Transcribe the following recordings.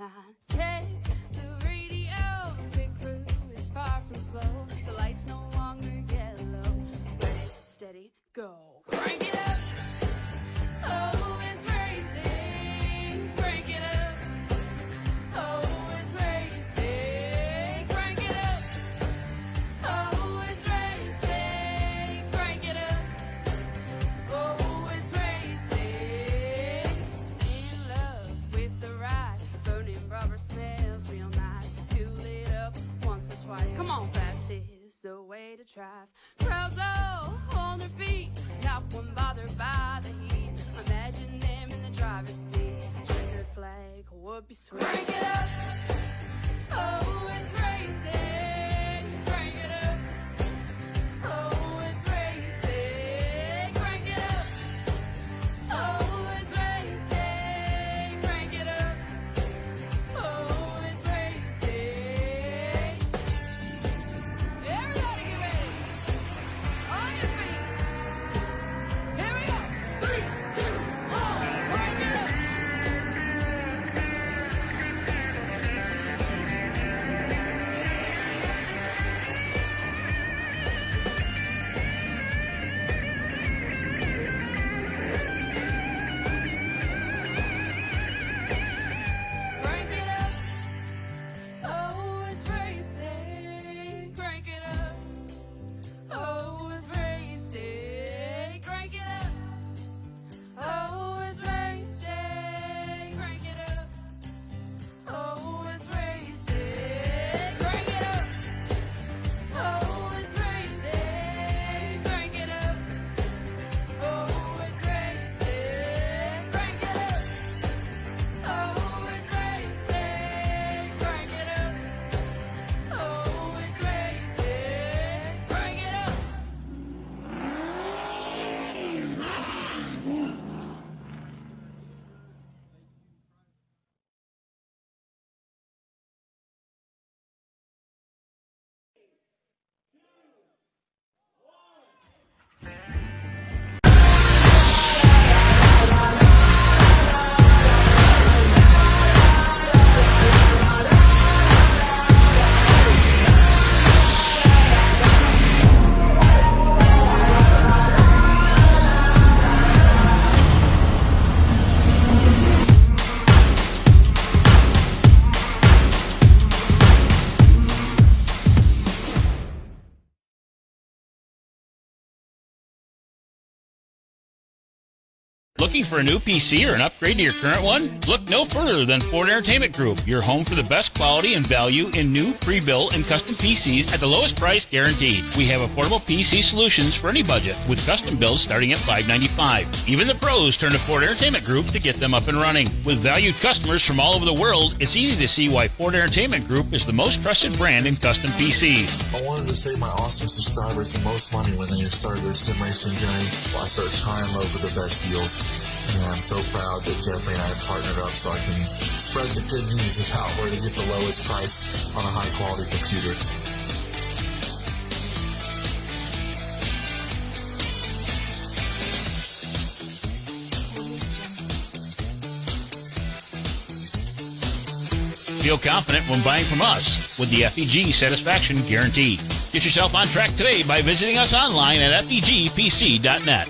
line. Check the radio, big crew is far from slow. The lights no longer yellow. Ready, steady, go. Crank it up. Oh, it's racing. Crank it up. Oh, it's racing. Crank it up. Oh, it's racing. Crank it up. Oh, it's racing. In love with the ride. Burning rubber smells real nice. Fuel it up once or twice. Come on, fast is the way to drive. Crowds all on their feet, not one bothered by the heat. Imagine them in the driver's seat. Checkered flag would be sweet. Crank it up. Oh, it's racing. Crank it up. Oh, it's racing. Crank it up. Oh, it's racing. Crank it up. Oh, it's racing. Everybody get ready. On your feet. Here we go. 3, 2, 1. Crank it up. Crank it up. Oh, it's racing. Crank it up. Oh, it's racing. Crank it up. Oh, it's racing. Crank it up. Oh, it's racing. Crank it up. Oh, it's racing. Crank it up. Oh, it's racing. Crank it up. Oh, it's racing. Crank it up. Oh, it's racing. Crank it up. Looking for a new PC or an upgrade to your current one? Look no further than Ford Entertainment Group, your home for the best quality and value in new, pre-built, and custom PCs at the lowest price guaranteed. We have affordable PC solutions for any budget, with custom builds starting at $595. Even the pros turn to Ford Entertainment Group to get them up and running. With valued customers from all over the world, it's easy to see why Ford Entertainment Group is the most trusted brand in custom PCs. I wanted to save my awesome subscribers the most money when they start their sim racing journey. Well, I searched high and low for the best deals. And I'm so proud that Jeffrey and I have partnered up so I can spread the good news about where to get the lowest price on a high quality computer. Feel confident when buying from us with the FEG Satisfaction Guarantee. Get yourself on track today by visiting us online at fegpc.net.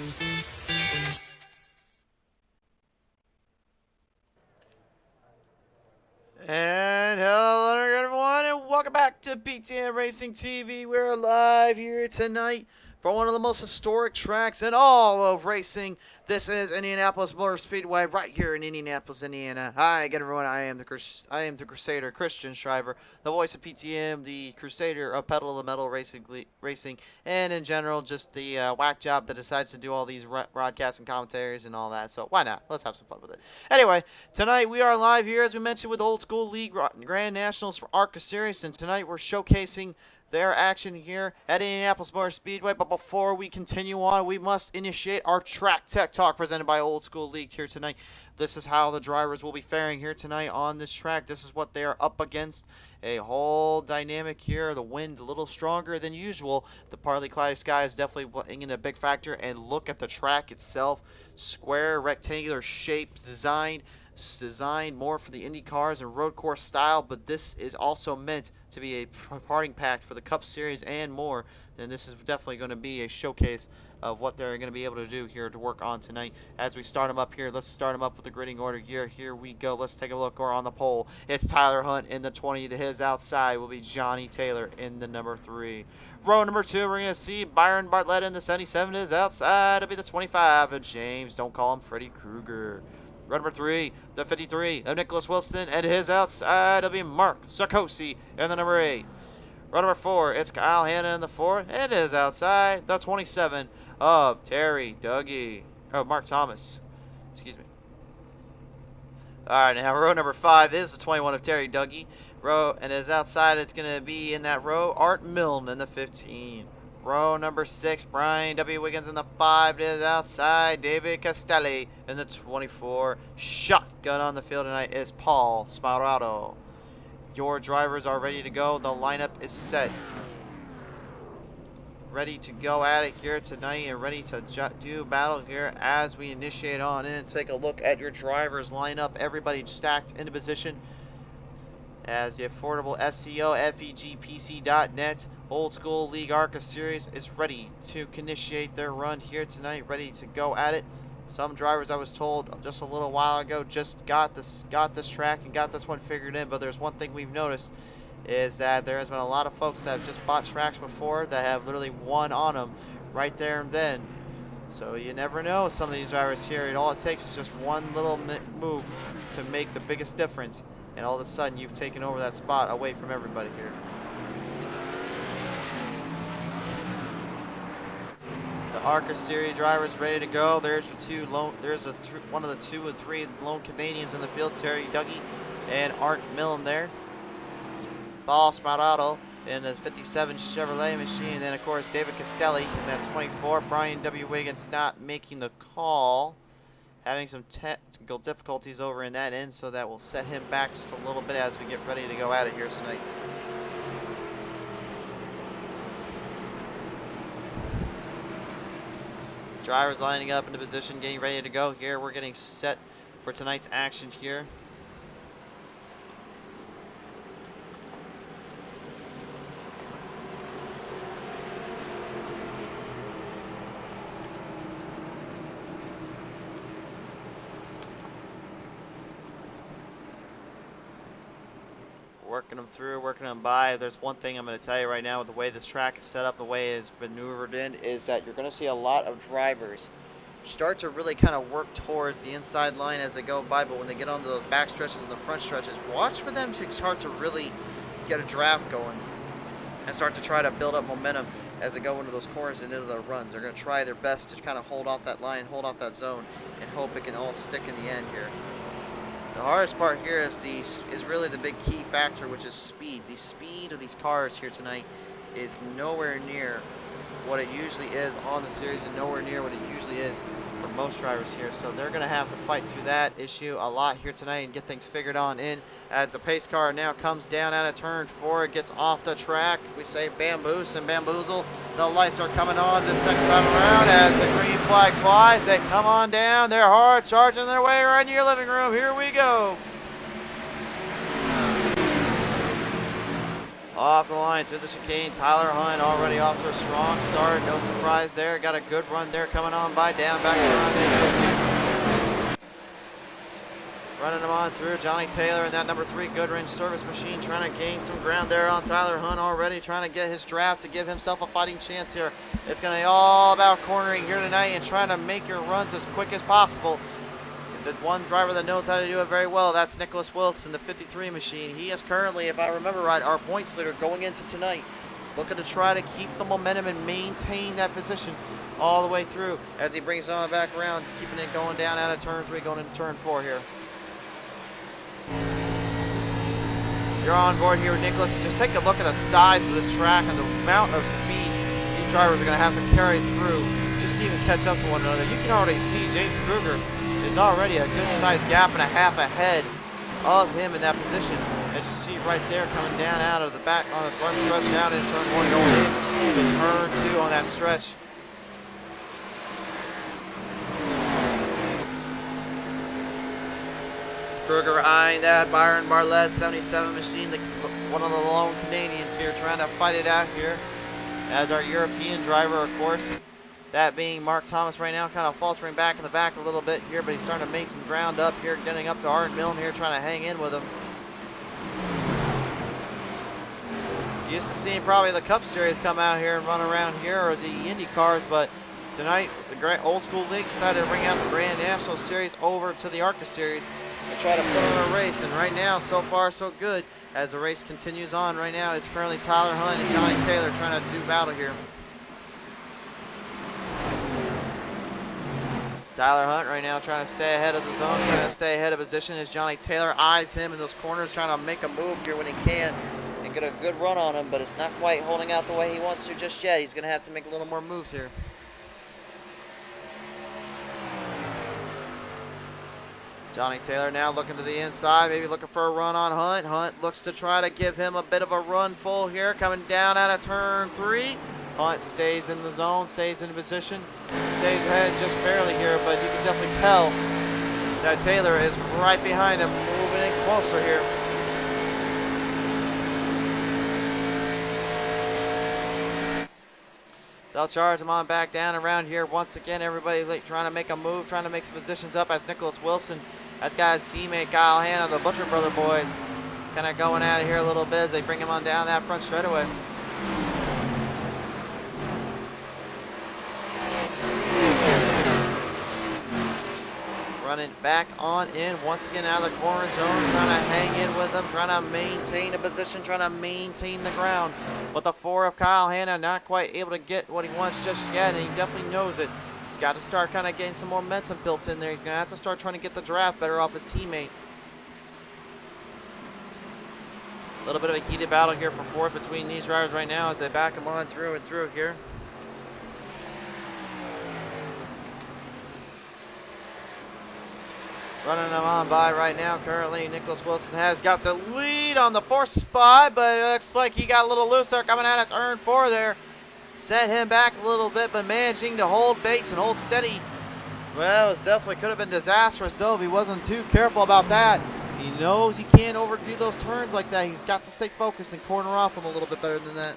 And hello everyone, and welcome back to PTM Racing TV. We're live here tonight for one of the most historic tracks in all of racing. This is Indianapolis Motor Speedway right here in Indianapolis, Indiana. Hi again everyone, I am the Crusader Christian Shriver, the voice of PTM, the Crusader of Pedal to the Metal Racing, and in general just the whack job that decides to do all these broadcasts and commentaries and all that. So why not? Let's have some fun with it. Anyway, tonight we are live here as we mentioned with Old School League Grand Nationals for ARCA Series, and tonight we're showcasing their action here at Indianapolis Motor Speedway. But before we continue on, we must initiate our Track Tech Talk presented by Old School League here tonight. This is how the drivers will be faring here tonight on this track. This is what they are up against. A whole dynamic here. The wind a little stronger than usual. The partly cloudy sky is definitely playing in a big factor. And look at the track itself. Square, rectangular shaped, designed. designed more for the Indy cars and road course style, but this is also meant to be a parting pack for the Cup Series and more. And this is definitely going to be a showcase of what they're going to be able to do here to work on tonight. As we start them up here, let's start them up with the gridding order here. Here we go. Let's take a look. We're on the pole. It's Tyler Hunt in the 20. To his outside will be Johnny Taylor in the number 3. Row number 2, we're going to see Byron Bartlett in the 77. To his outside will be the 25 of James. Don't call him Freddy Krueger. Row number 3, the 53 of Nicholas Wilson, and to his outside will be Mark Sarkozy in the number 8. Row number 4, it's Kyle Hanna in the 4, and his outside, the 27 of Terry Dougie. Oh, Mark Thomas. Excuse me. Alright, now row number 5 is the 21 of Terry Dougie. Row, and his outside, it's going to be in that row, Art Milne in the 15. Row number 6, Brian W. Wiggins in the 5. To his outside, David Castelli in the 24. Shotgun on the field tonight is Paul Smarado. Your drivers are ready to go. The lineup is set. Ready to go at it here tonight and ready to do battle here as we initiate on in. Take a look at your drivers lineup. Everybody stacked into position as the affordable SEO FEGPC.net Old School League ARCA Series is ready to initiate their run here tonight. Ready to go at it. Some drivers, I was told just a little while ago, just got this track and got this one figured in. But there's one thing we've noticed is that there has been a lot of folks that have just bought tracks before that have literally won on them right there and then. So you never know some of these drivers here. And all it takes is just one little move to make the biggest difference. And all of a sudden you've taken over that spot away from everybody here. The ARCA Series drivers ready to go. There's one of the 2 and 3 lone Canadians in the field, Terry Dougie and Art Milne there. Paul Smarado in the 57 Chevrolet machine. And then, of course, David Castelli in that 24. Brian W. Wiggins not making the call. Having some technical difficulties over in that end, so that will set him back just a little bit as we get ready to go at it here tonight. Drivers lining up into position, getting ready to go here. We're getting set for tonight's action here. Working them through, working them by. There's one thing I'm going to tell you right now with the way this track is set up, the way it's maneuvered in, is that you're going to see a lot of drivers start to really kind of work towards the inside line as they go by, but when they get onto those back stretches and the front stretches, watch for them to start to really get a draft going and start to try to build up momentum as they go into those corners and into the runs. They're going to try their best to kind of hold off that line, hold off that zone, and hope it can all stick in the end here. The hardest part here is really the big key factor, which is speed. The speed of these cars here tonight is nowhere near what it usually is on the series and nowhere near what it usually is for most drivers here. So they're going to have to fight through that issue a lot here tonight and get things figured on in as the pace car now comes down out of turn 4. It gets off the track. We say bamboos and bamboozle. The lights are coming on this next time around as the green flag flies. They come on down. They're hard charging their way right into your living room. Here we go. Off the line through the chicane, Tyler Hunt already off to a strong start. No surprise there. Got a good run there coming on by. Down back around. Running them on through. Johnny Taylor and that number 3 Goodwrench service machine trying to gain some ground there on Tyler Hunt already. Trying to get his draft to give himself a fighting chance here. It's going to be all about cornering here tonight and trying to make your runs as quick as possible. There's one driver that knows how to do it very well. That's Nicholas Wilson, the 53 machine. He is currently, if I remember right, our points leader going into tonight. Looking to try to keep the momentum and maintain that position all the way through as he brings it on back around, keeping it going down out of turn 3, going into turn 4 here. You're on board here with Nicholas. And just take a look at the size of this track and the amount of speed these drivers are going to have to carry through just to even catch up to one another. You can already see James Kruger is already a good sized gap and a half ahead of him in that position. As you see right there, coming down out of the back on the front stretch down in turn 1, going into turn 2 on that stretch. Kruger eyeing that. Byron Bartlett, 77 machine, one of the lone Canadians here trying to fight it out here. As our European driver, of course, that being Mark Thomas right now, kind of faltering back in the back a little bit here, but he's starting to make some ground up here, getting up to Art Milne here, trying to hang in with him. Used to seeing probably the Cup Series come out here and run around here, or the Indy cars, but tonight the Great Old School League decided to bring out the Grand National Series over to the ARCA Series and try to put on a race. And right now, so far so good, as the race continues on. Right now, it's currently Tyler Hunt and Johnny Taylor trying to do battle here. Tyler Hunt right now trying to stay ahead of the zone, trying to stay ahead of position as Johnny Taylor eyes him in those corners, trying to make a move here when he can and get a good run on him, but it's not quite holding out the way he wants to just yet. He's going to have to make a little more moves here. Johnny Taylor now looking to the inside, maybe looking for a run on Hunt. Hunt looks to try to give him a bit of a run full here, coming down out of turn 3. Hunt stays in the zone, stays in position, stays ahead just barely here, but you can definitely tell that Taylor is right behind him, moving in closer here. They'll charge him on back down around here. Once again, everybody trying to make a move, trying to make some positions up as Nicholas Wilson has got his teammate Kyle Hanna, the Butcher Brother boys, kind of going out of here a little bit as they bring him on down that front straightaway. Running back on in once again out of the corner zone, trying to hang in with them, trying to maintain a position, trying to maintain the ground. But the 4 of Kyle Hanna not quite able to get what he wants just yet, and he definitely knows it. He's got to start kind of getting some momentum built in there. He's going to have to start trying to get the draft better off his teammate. A little bit of a heated battle here for 4th between these drivers right now as they back him on through and through here. Running them on by right now. Currently, Nicholas Wilson has got the lead on the 4th spot, but it looks like he got a little loose there coming out of turn 4 there. Set him back a little bit, but managing to hold base and hold steady. Well, it definitely could have been disastrous, though, if he wasn't too careful about that. He knows he can't overdo those turns like that. He's got to stay focused and corner off him a little bit better than that.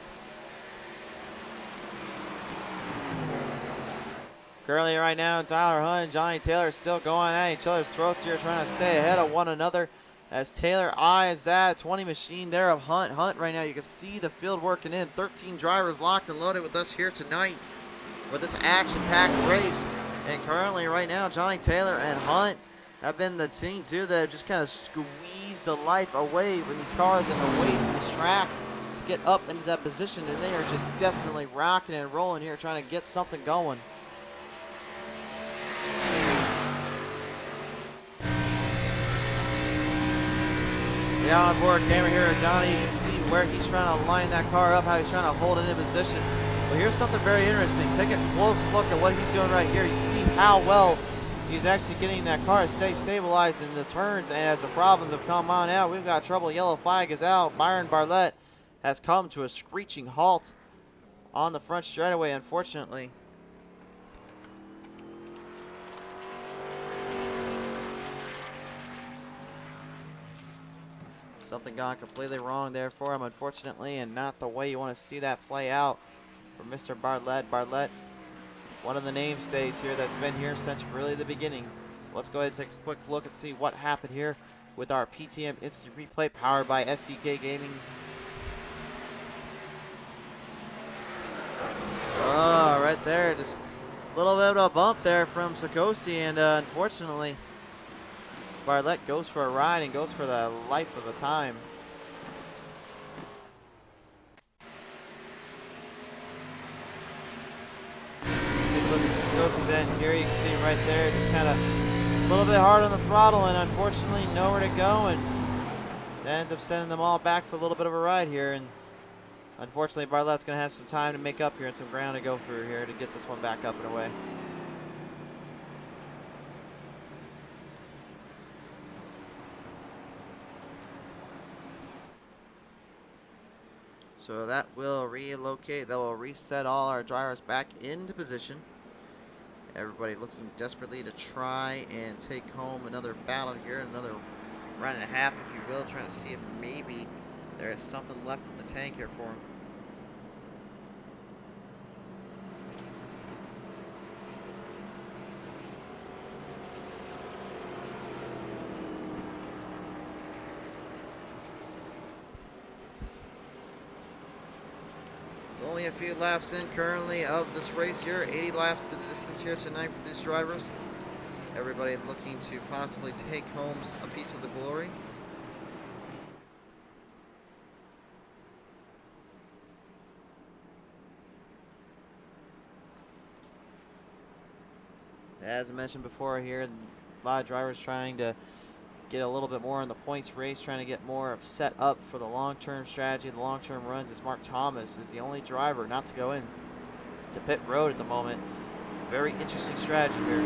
Currently right now, Tyler Hunt and Johnny Taylor still going at each other's throats here, trying to stay ahead of one another as Taylor eyes that 20 machine there of Hunt. Hunt right now, you can see the field working in. 13 drivers locked and loaded with us here tonight for this action-packed race. And currently right now, Johnny Taylor and Hunt have been the team, too, that have just kind of squeezed the life away from these cars and away from this track to get up into that position. And they are just definitely rocking and rolling here, trying to get something going. The onboard camera here of Johnny, you can see where he's trying to line that car up, how he's trying to hold it in position. But here's something very interesting. Take a close look at what he's doing right here. You see how well he's actually getting that car to stay stabilized in the turns. And as the problems have come on out, we've got trouble. Yellow flag is out. Byron Bartlett has come to a screeching halt on the front straightaway, unfortunately. Something gone completely wrong there for him, unfortunately, and not the way you want to see that play out for Mr. Bartlett. Bartlett, one of the namestays here that's been here since really the beginning. Let's go ahead and take a quick look and see what happened here with our PTM Instant Replay powered by SCK Gaming. Oh, right there, just a little bit of a bump there from Sikosi, and unfortunately, Bartlett goes for a ride and goes for the life of the time. Take a look at Sikosi's end here. You can see him right there, just kind of a little bit hard on the throttle, and unfortunately nowhere to go, and that ends up sending them all back for a little bit of a ride here. And unfortunately, Bartlett's going to have some time to make up here and some ground to go through here to get this one back up and away. So that will relocate, that will reset all our drivers back into position. Everybody looking desperately to try and take home another battle here, another Run and a half, if you will, trying to see if maybe there is something left in the tank here for him. It's only a few laps in currently of this race here. 80 laps to the distance here tonight for these drivers. Everybody looking to possibly take home a piece of the glory. As I mentioned before here, a lot of drivers trying to get a little bit more in the points race, trying to get more of set up for the long-term strategy, the long-term runs. As Mark Thomas is the only driver not to go in to pit road at the moment. Very interesting strategy here.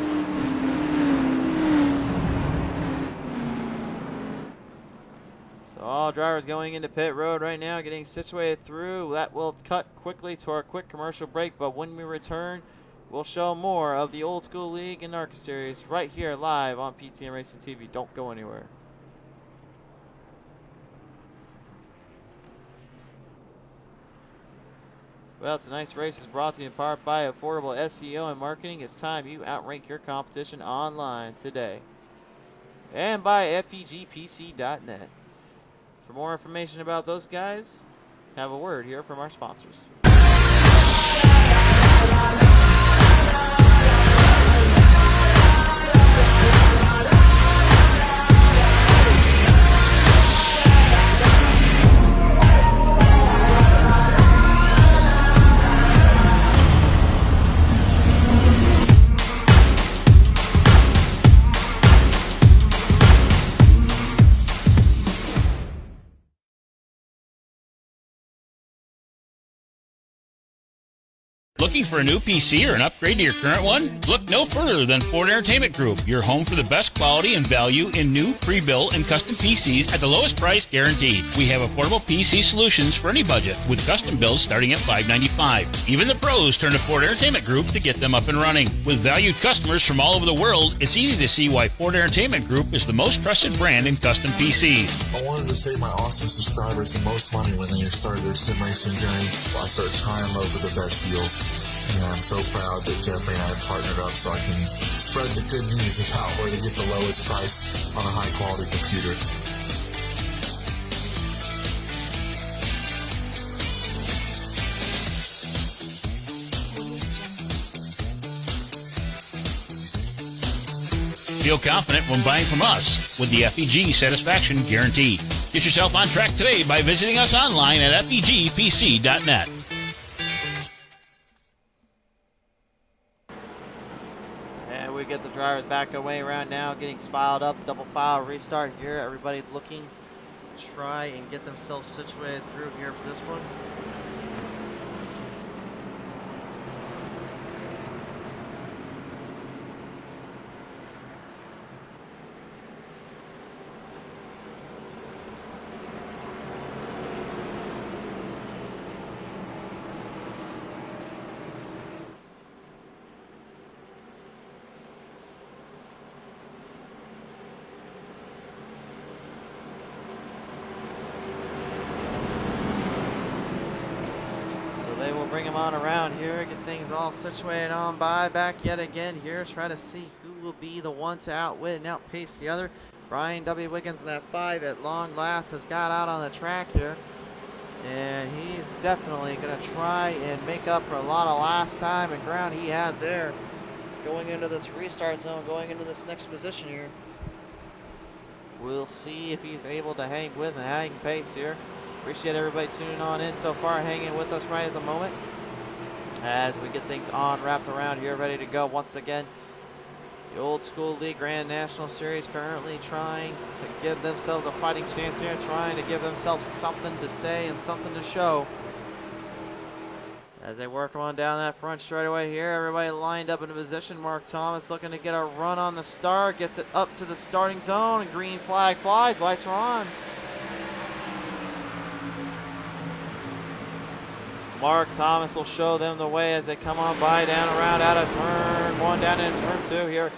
So all drivers going into pit road right now, getting situated through. That will cut quickly to our quick commercial break, but when we return, we'll show more of the Old School League and ARCA series right here live on PTM Racing TV. Don't go anywhere. Well, tonight's race is brought to you in part by Affordable SEO and Marketing. It's time you outrank your competition online today. And by FEGPC.net. For more information about those guys, have a word here from our sponsors. Looking for a new PC or an upgrade to your current one? Look no further than Ford Entertainment Group, your home for the best quality and value in new, pre-built, and custom PCs at the lowest price guaranteed. We have affordable PC solutions for any budget, with custom builds starting at $595. Even the pros turn to Ford Entertainment Group to get them up and running. With valued customers from all over the world, it's easy to see why Ford Entertainment Group is the most trusted brand in custom PCs. I wanted to save my awesome subscribers the most money when they started their sim racing journey. I started trying to look for the best deals. And I'm so proud that Jeffrey and I partnered up so I can spread the good news about where to get the lowest price on a high quality computer. Feel confident when buying from us with the FEG Satisfaction Guarantee. Get yourself on track today by visiting us online at FEGPC.net. We get the drivers back away around now, getting filed up, double file restart here. Everybody looking to try and get themselves situated through here for this one. Bring them on around here, get things all situated on by. Back yet again here, try to see who will be the one to outwit and outpace the other. Brian W. Wiggins in that 5 at long last has got out on the track here. And he's definitely going to try and make up for a lot of last time and ground he had there. Going into this restart zone, going into this next position here. We'll see if he's able to hang with and hang pace here. Appreciate everybody tuning on in so far, hanging with us right at the moment as we get things on, wrapped around here, ready to go once again. The Old School League Grand National Series currently trying to give themselves a fighting chance here, trying to give themselves something to say and something to show. As they work on down that front straightaway here, everybody lined up in a position. Mark Thomas looking to get a run on the start, gets it up to the starting zone, and green flag flies, lights are on. Mark Thomas will show them the way as they come on by, down around out of turn 1, down into turn 2 here.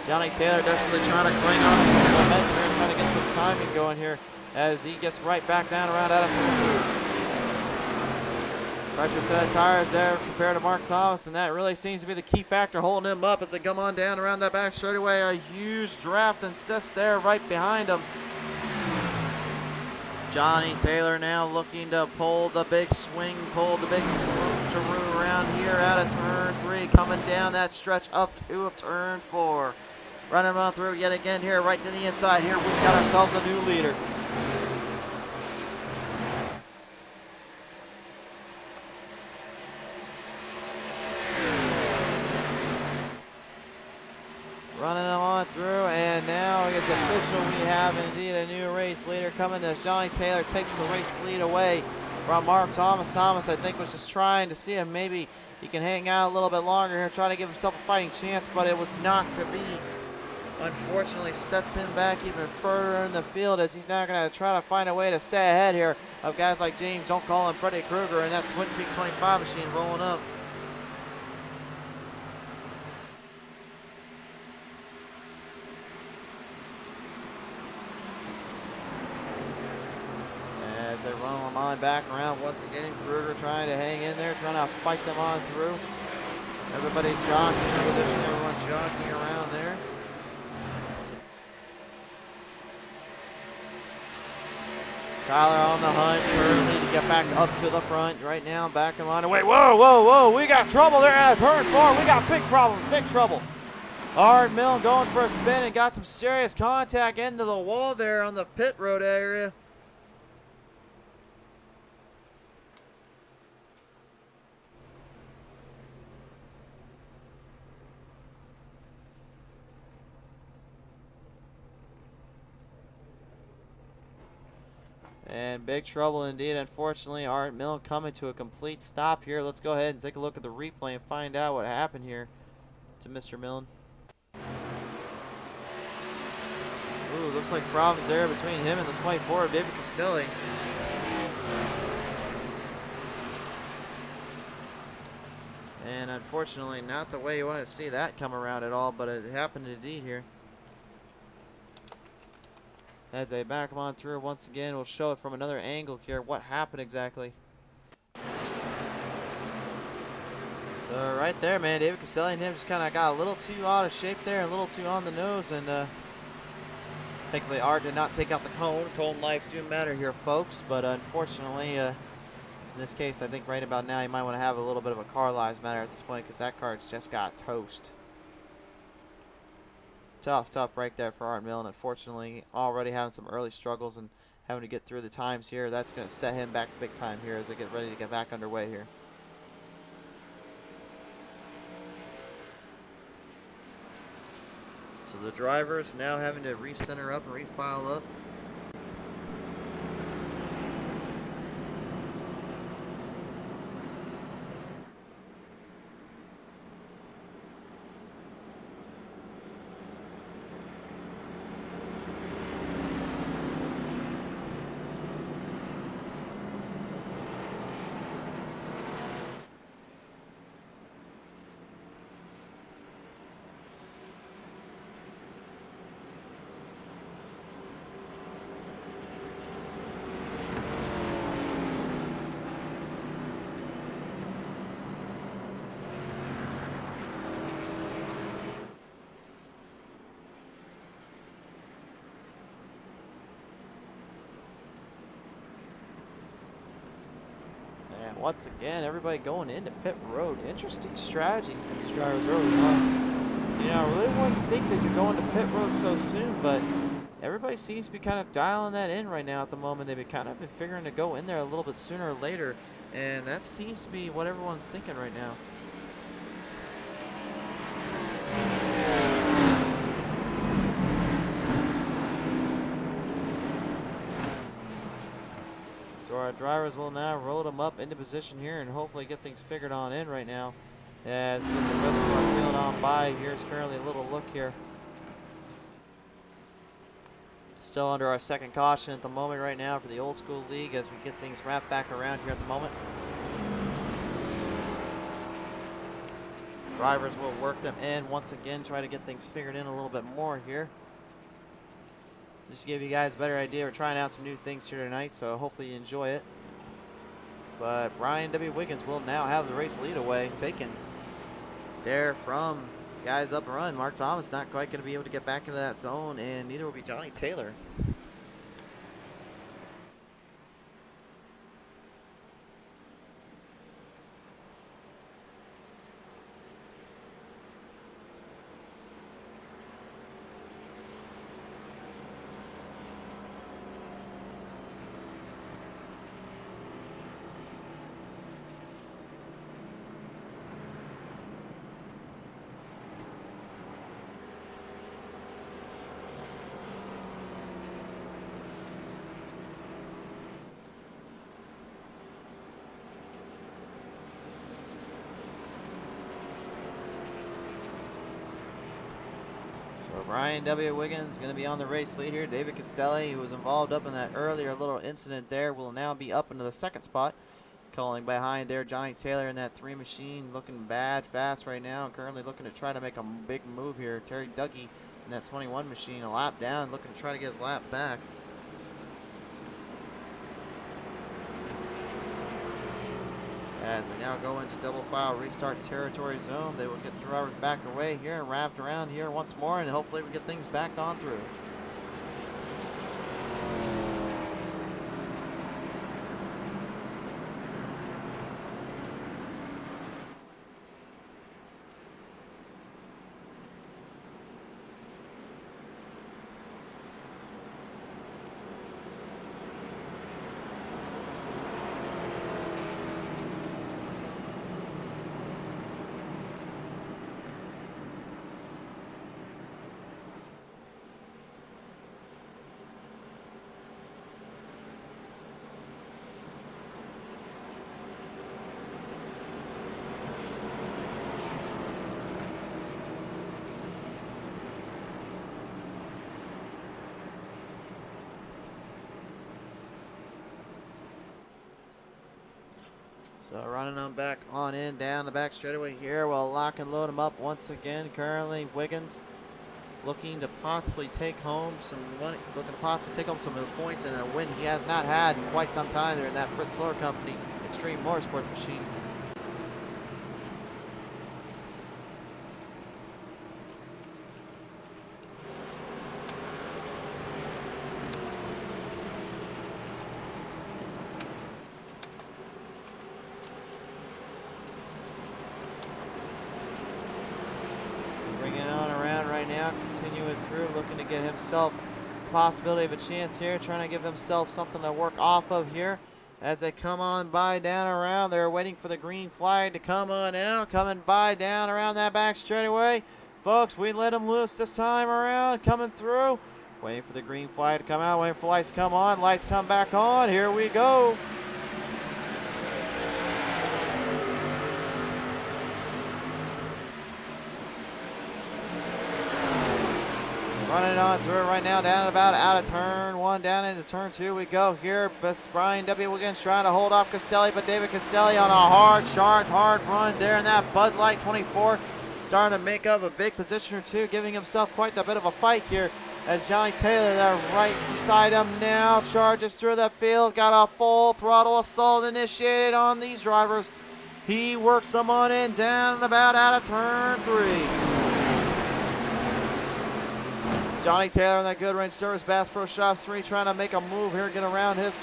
Johnny Taylor desperately trying to cling on to some momentum here, trying to get some timing going here as he gets right back down around out of turn 2. Pressure set of tires there compared to Mark Thomas, and that really seems to be the key factor holding him up as they come on down around that back straightaway. A huge draft insists there right behind him. Johnny Taylor now looking to pull the big swing, pull the big switcheroo around here out of turn 3, coming down that stretch up to turn 4. Running on through yet again here, right to the inside. Here we've got ourselves a new leader. Running them on through, and now it's official. We have indeed a new race leader coming as Johnny Taylor takes the race lead away from Mark Thomas. Thomas, I think, was just trying to see if maybe he can hang out a little bit longer here, trying to give himself a fighting chance, but it was not to be. Unfortunately, sets him back even further in the field as he's now going to try to find a way to stay ahead here of guys like James, don't call him Freddy Krueger, and that Twin Peaks 25 machine rolling up. They run them on back around once again. Krueger trying to hang in there, trying to fight them on through. Everybody jockeying in position, everyone jockeying around there. Tyler on the hunt currently to get back up to the front right now. Back him on the way. Whoa, whoa, whoa. We got trouble there at turn 4. We got big problem, big trouble. Art Milne going for a spin and got some serious contact into the wall there on the pit road area. And big trouble indeed, unfortunately. Art Milne coming to a complete stop here. Let's go ahead and take a look at the replay and find out what happened here to Mr. Milne. Ooh, looks like problems there between him and the 24 of David Castelli. And unfortunately, not the way you want to see that come around at all, but it happened indeed here. As they back them on through once again, we'll show it from another angle here. What happened exactly? So right there, man, David Castelli and him just kind of got a little too out of shape there, a little too on the nose, and thankfully Art did not take out the cone. Cone lives do matter here, folks, but unfortunately, in this case, I think right about now you might want to have a little bit of a car lives matter at this point because that car's just got toast. Tough right there for Art Milne. Unfortunately, already having some early struggles and having to get through the times here. That's going to set him back big time here as they get ready to get back underway here. So the drivers now having to recenter up and refile up. Once again, everybody going into pit road. Interesting strategy for these drivers early on. You know, I really wouldn't think they could go into pit road so soon, but everybody seems to be kind of dialing that in right now at the moment. They've been kind of figuring to go in there a little bit sooner or later, and that seems to be what everyone's thinking right now. So our drivers will now roll them up into position here and hopefully get things figured on in right now. As we get the rest of our field on by, here's currently a little look here. Still under our second caution at the moment right now for the old school league as we get things wrapped back around here at the moment. Drivers will work them in once again, try to get things figured in a little bit more here. Just to give you guys a better idea, we're trying out some new things here tonight, so hopefully you enjoy it. But Brian W. Wiggins will now have the race lead away, taken there from guys up and run. Mark Thomas not quite going to be able to get back into that zone, and neither will be Johnny Taylor. Brian W. Wiggins is going to be on the race lead here. David Castelli, who was involved up in that earlier little incident there, will now be up into the second spot. Calling behind there, Johnny Taylor in that 3 machine, looking bad fast right now. Currently looking to try to make a big move here. Terry Dougie in that 21 machine, a lap down, looking to try to get his lap back. As we now go into double file restart territory zone, they will get the drivers back away here and wrapped around here once more, and hopefully we get things backed on through. So running them back on in down the back straightaway here. We'll lock and load them up once again. Currently Wiggins looking to possibly take home some money, looking to possibly take home some of the points in a win he has not had in quite some time there in that Fritz Slower Company Extreme Motorsports machine. Continuing through, looking to get himself the possibility of a chance here, trying to give himself something to work off of here as they come on by down around. They're waiting for the green flag to come on out, coming by down around that back straightaway. Folks, we let them loose this time around, coming through, waiting for the green flag to come out, waiting for lights to come on, lights come back on. Here we go. Running on through it right now, down about out of turn 1, down into turn 2 we go here. Best Brian W. Wiggins trying to hold off Castelli, but David Castelli on a hard charge, hard run there in that Bud Light 24. Starting to make up a big position or two, giving himself quite a bit of a fight here as Johnny Taylor there right beside him now charges through the field. Got a full throttle assault initiated on these drivers. He works them on in, down and about out of turn 3. Johnny Taylor in that Good Range Service Bass Pro Shops 3 trying to make a move here, get around his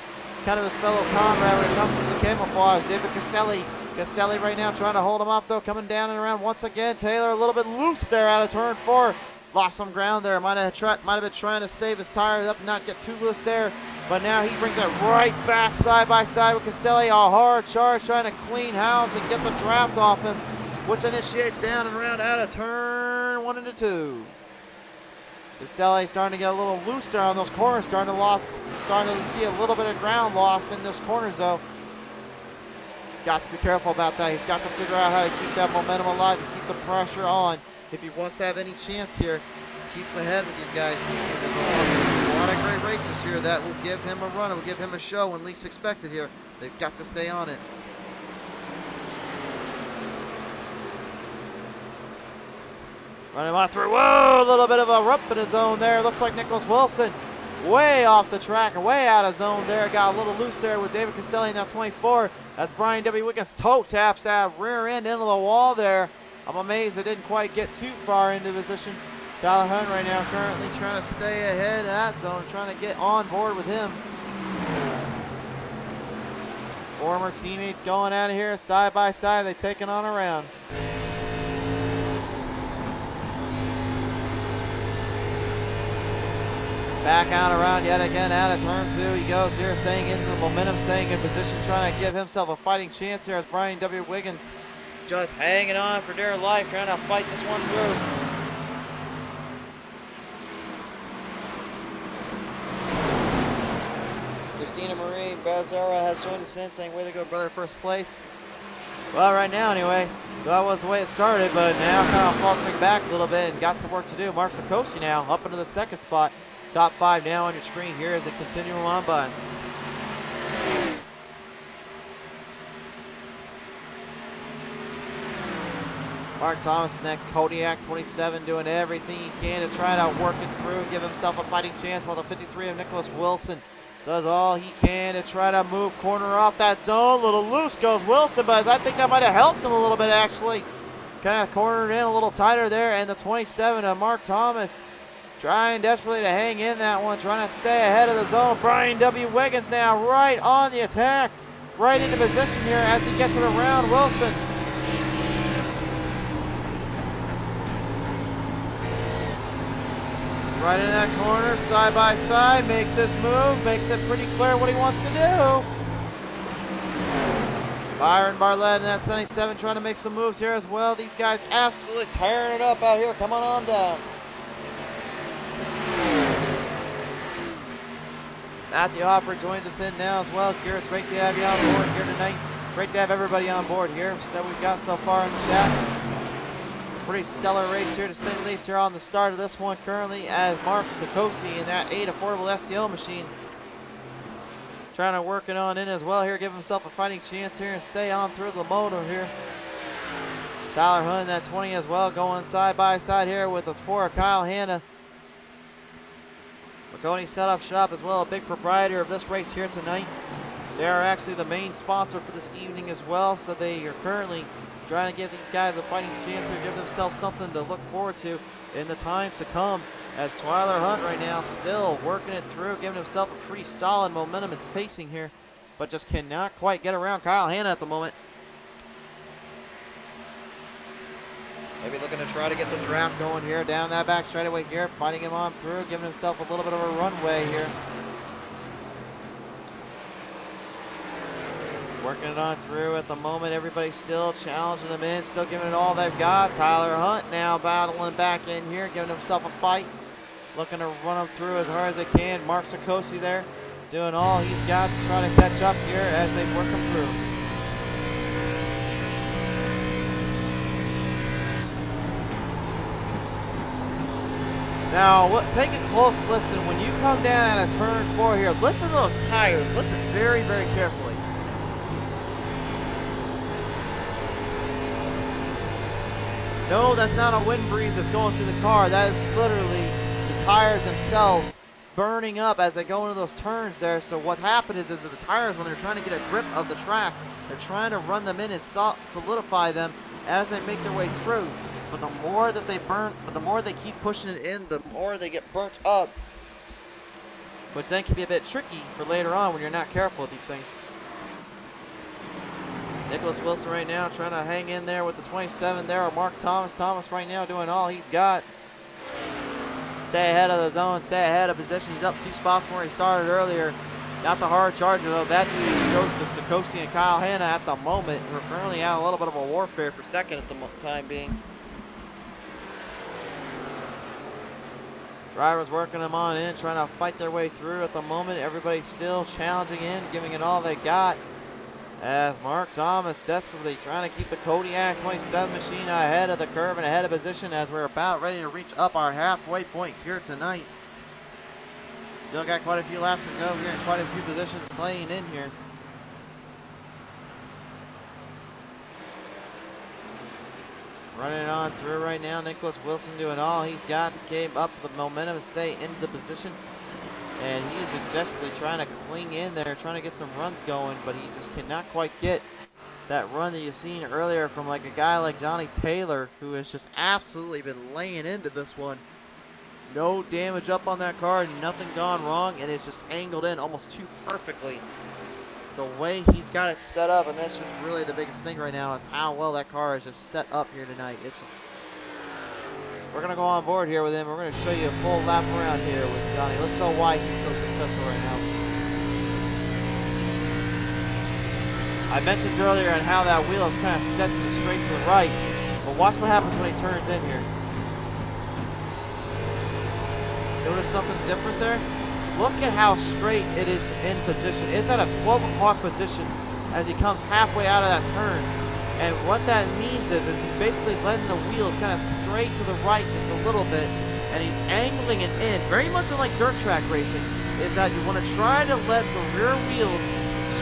fellow comrade when it comes to the camouflage. David Castelli. Castelli right now trying to hold him off though, coming down and around once again. Taylor a little bit loose there out of turn 4. Lost some ground there. Might have been trying to save his tires up and not get too loose there. But now he brings it right back side by side with Castelli. A hard charge trying to clean house and get the draft off him, which initiates down and around out of turn 1 into 2. Castelli starting to get a little loose there on those corners, starting to see a little bit of ground loss in those corners though. Got to be careful about that. He's got to figure out how to keep that momentum alive and keep the pressure on if he wants to have any chance here to keep ahead with these guys. There's a lot of great races here that will give him a run, will give him a show when least expected here. They've got to stay on it. Running on through. Whoa, a little bit of a rump in his zone there. Looks like Nicholas Wilson way off the track and way out of zone there. Got a little loose there with David Castelli in that 24 as Brian W. Wiggins toe taps that rear end into the wall there. I'm amazed it didn't quite get too far into position. Tyler Hunt right now currently trying to stay ahead of that zone, trying to get on board with him. Former teammates going out of here side by side. They taking on a round. Back out around yet again out of turn 2. He goes here, staying into the momentum, staying in position, trying to give himself a fighting chance here as Brian W. Wiggins just hanging on for dear life, trying to fight this one through. Christina Marie Becerra has joined us in, saying, way to go, brother, first place. Well, right now, anyway, that was the way it started, but now kind of faltering back a little bit and got some work to do. Mark Sikosi now up into the second spot. Top 5 now on your screen here as a continuum on by. Mark Thomas and that Kodiak 27 doing everything he can to try to work it through, give himself a fighting chance, while the 53 of Nicholas Wilson does all he can to try to move corner off that zone. A little loose goes Wilson, but I think that might have helped him a little bit actually. Kind of cornered in a little tighter there, and the 27 of Mark Thomas trying desperately to hang in that one, trying to stay ahead of the zone. Brian W. Wiggins now right on the attack, right into position here as he gets it around Wilson. Right in that corner, side by side, makes his move, makes it pretty clear what he wants to do. Byron Barlett in that 77 trying to make some moves here as well. These guys absolutely tearing it up out here. Come on down. Matthew Hoffer joins us in now as well. Garrett, it's great to have you on board here tonight. Great to have everybody on board here that we've got so far in the chat. Pretty stellar race here to say the least here on the start of this one currently as Mark Sikosi in that 8 affordable SCO machine trying to work it on in as well here, give himself a fighting chance here and stay on through the motor here. Tyler Hunt in that 20 as well, going side by side here with the 4 of Kyle Hanna. Marconi set up shop as well, a big proprietor of this race here tonight. They are actually the main sponsor for this evening as well, so they are currently trying to give these guys a fighting chance or give themselves something to look forward to in the times to come, as Tyler Hunt right now still working it through, giving himself a pretty solid momentum and spacing here, but just cannot quite get around Kyle Hanna at the moment. Maybe looking to try to get the draft going here down that back straightaway here, fighting him on through, giving himself a little bit of a runway here. Working it on through at the moment. Everybody's still challenging him in, still giving it all they've got. Tyler Hunt now battling back in here, giving himself a fight. Looking to run him through as hard as they can. Mark Sikosi there doing all he's got to try to catch up here as they work him through. Now, take a close listen. When you come down at a turn 4 here, listen to those tires. Listen very, very carefully. No, that's not a wind breeze that's going through the car. That is literally the tires themselves burning up as they go into those turns there. So what happened is that the tires, when they're trying to get a grip of the track, they're trying to run them in and solidify them as they make their way through. But the more that they burn, but the more they keep pushing it in, the more they get burnt up, which then can be a bit tricky for later on when you're not careful with these things. Nicholas Wilson right now trying to hang in there with the 27 there, or Mark Thomas. Thomas right now doing all he's got. Stay ahead of the zone, stay ahead of position. He's up 2 spots from where he started earlier. Got the hard charger though. That decision goes to Sikosi and Kyle Hanna at the moment. We're currently out a little bit of a warfare for second at the time being. Drivers working them on in, trying to fight their way through at the moment. Everybody's still challenging in, giving it all they got. As Mark Thomas desperately trying to keep the Kodiak 27 machine ahead of the curve and ahead of position as we're about ready to reach up our halfway point here tonight. Still got quite a few laps to go here and quite a few positions slaying in here. Running on through right now, Nicholas Wilson doing all he's got to keep up the momentum and stay into the position. and he is just desperately trying to cling in there, trying to get some runs going, but he just cannot quite get that run that you seen earlier from like a guy like Johnny Taylor, who has just absolutely been laying into this one. No damage up on that car, nothing gone wrong, and it's just angled in almost too perfectly. The way he's got it set up, and that's just really the biggest thing right now, is how well that car is just set up here tonight. It's just, we're going to go on board here with him. We're going to show you a full lap around here with Johnny. Let's show why he's so successful right now. I mentioned earlier on how that wheel is kind of set to the straight to the right, but watch what happens when he turns in here. Notice something different there? Look at how straight it is in position. It's at a 12 o'clock position as he comes halfway out of that turn. And what that means is he's basically letting the wheels kind of straight to the right just a little bit, and he's angling it in, very much like dirt track racing, is that you want to try to let the rear wheels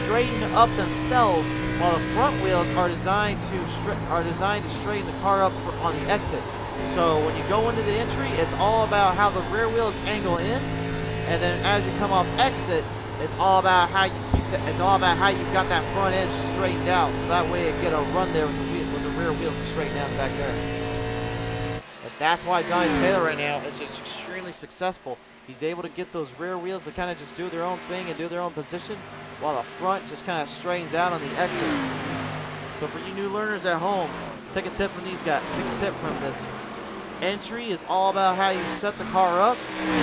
straighten up themselves while the front wheels are designed to straighten the car up on the exit. So when you go into the entry, it's all about how the rear wheels angle in, and then as you come off exit, it's all about how you it's all about how you've got that front edge straightened out, so that way you get a run there with the rear wheels straightened out back there. And that's why Johnny Taylor right now is just extremely successful. He's able to get those rear wheels to kind of just do their own thing and do their own position, while the front just kind of straightens out on the exit. So for you new learners at home, take a tip from these guys. Take a tip from this. Entry is all about how you set the car up.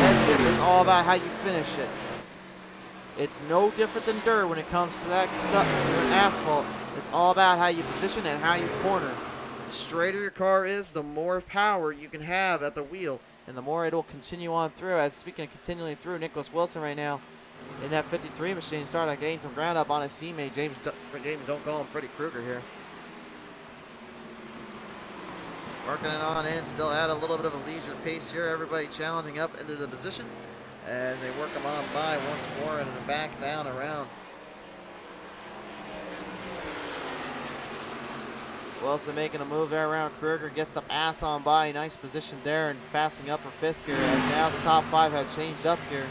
Exit is all about how you finish it. It's no different than dirt when it comes to that stuff in asphalt. It's all about how you position and how you corner. The straighter your car is, the more power you can have at the wheel, and the more it'll continue on through. As speaking of continuing through, Nicholas Wilson right now in that 53 machine starting to gain some ground up on his teammate James. Don't call him Freddy Krueger here. Working it on in, still at a little bit of a leisure pace here. Everybody challenging up into the position as they work them on by once more and back down around. Wilson making a move there around Krueger, gets the pass on by, nice position there and passing up for fifth here. And now the top five have changed up here.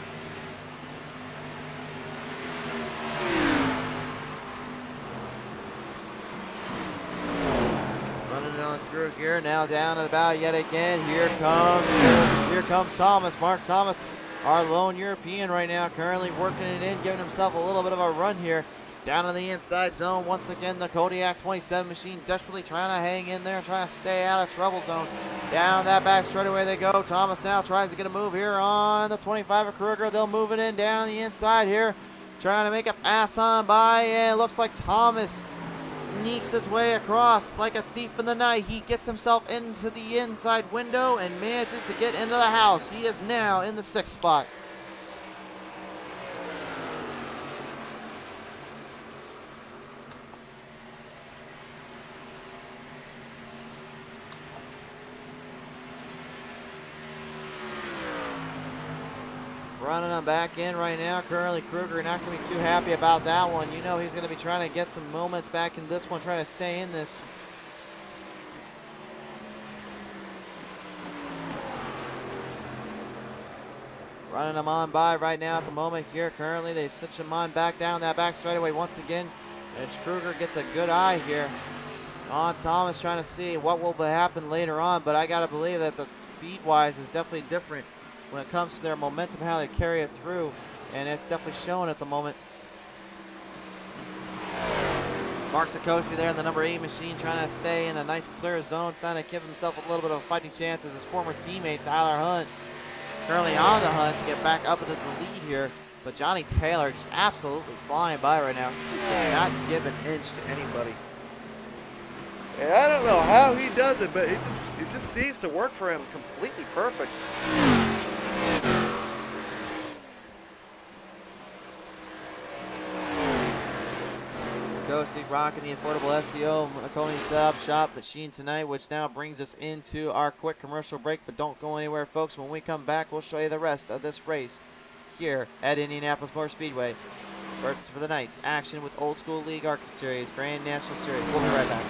Through here, now down and about yet again. Here comes Thomas. Mark Thomas, our lone European right now, currently working it in, giving himself a little bit of a run here. Down in the inside zone, once again, the Kodiak 27 machine desperately trying to hang in there and trying to stay out of trouble zone. Down that back straightaway they go. Thomas now tries to get a move here on the 25 of Krueger. They'll move it in down the inside here, trying to make a pass on by, and it looks like Thomas sneaks his way across like a thief in the night. He gets himself into the inside window and manages to get into the house. He is now in the 6th spot. Running him back in right now. Currently Krueger not going to be too happy about that one. You know he's going to be trying to get some moments back in this one, trying to stay in this. Running him on by right now at the moment here. Currently they switch him on back down that back straightaway once again. And Krueger gets a good eye here on Thomas, trying to see what will happen later on. But I got to believe that the speed-wise is definitely different when it comes to their momentum, how they carry it through, and it's definitely showing at the moment. Mark Sikosi there in the number 8 machine, trying to stay in a nice clear zone, trying to give himself a little bit of a fighting chance as his former teammate Tyler Hunt currently on the hunt to get back up into the lead here. But Johnny Taylor just absolutely flying by right now. He just cannot give an inch to anybody. And I don't know how he does it, but it just seems to work for him completely perfect. Sikosi rocking the affordable SEO Maconie Stop Shop machine tonight, which now brings us into our quick commercial break. But don't go anywhere, folks. When we come back, we'll show you the rest of this race here at Indianapolis Motor Speedway. First for the night's action with Old School League ARCA Series, Grand National Series. We'll be right back.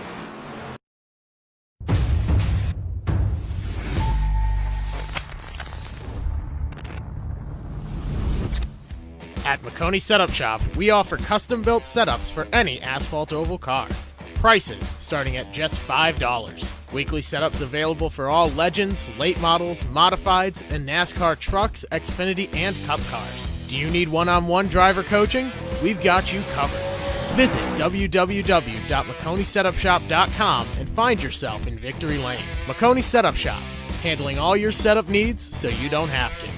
McConey Setup Shop, we offer custom-built setups for any asphalt oval car. Prices starting at just $5. Weekly setups available for all Legends, late models, modifieds, and NASCAR trucks, Xfinity, and Cup cars. Do you need one-on-one driver coaching? We've got you covered. Visit www.McConeySetupShop.com and find yourself in Victory Lane. McConey Setup Shop, handling all your setup needs so you don't have to.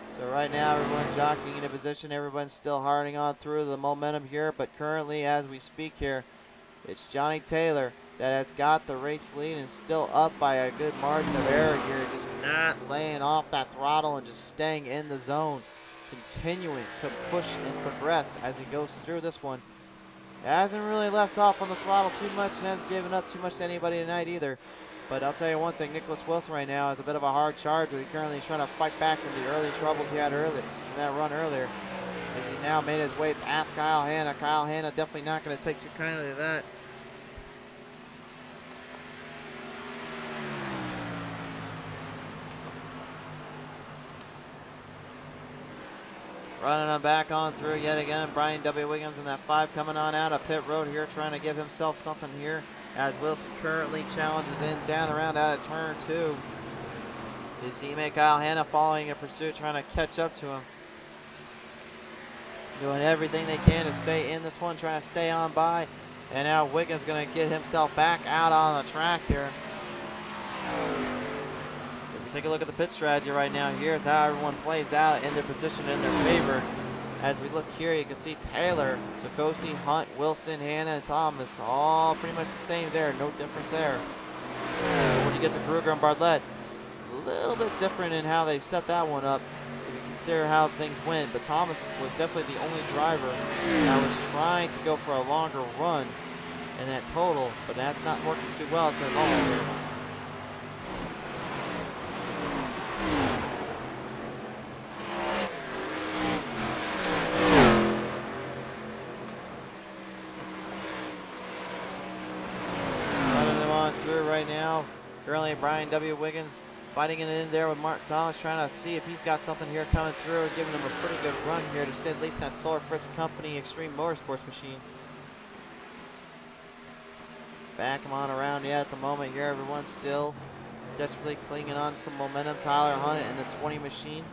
So right now everyone's jockeying into position. Everyone's still harding on through the momentum here, but currently as we speak here, it's Johnny Taylor that has got the race lead and still up by a good margin of error here, just not laying off that throttle and just staying in the zone, continuing to push and progress as he goes through this one. Hasn't really left off on the throttle too much and hasn't given up too much to anybody tonight either. But I'll tell you one thing, Nicholas Wilson right now is a bit of a hard charge, but he currently is trying to fight back from the early troubles he had earlier in that run earlier. As he now made his way past Kyle Hanna. Kyle Hanna definitely not going to take too kindly to that. Running on back on through yet again, Brian W. Wiggins in that 5 coming on out of pit road here, trying to give himself something here as Wilson currently challenges in down around out of turn 2. His teammate Kyle Hanna following in pursuit, trying to catch up to him. Doing everything they can to stay in this one, trying to stay on by. And now Wiggins going to get himself back out on the track here. If we take a look at the pit strategy right now, here's how everyone plays out in their position in their favor. As we look here, you can see Taylor, Sikosi, Hunt, Wilson, Hanna, and Thomas, all pretty much the same there. No difference there. When you get to Kruger and Bartlett, a little bit different in how they set that one up if you consider how things went. But Thomas was definitely the only driver that was trying to go for a longer run in that total, but that's not working too well at the moment here. Right now, currently Brian W. Wiggins fighting it in there with Mark Thomas, trying to see if he's got something here coming through, giving him a pretty good run here to say at least that Solar Fritz Company Extreme Motorsports machine. Back him on around yet at the moment here, everyone's still desperately clinging on to some momentum. Tyler Hunt in the 20 machine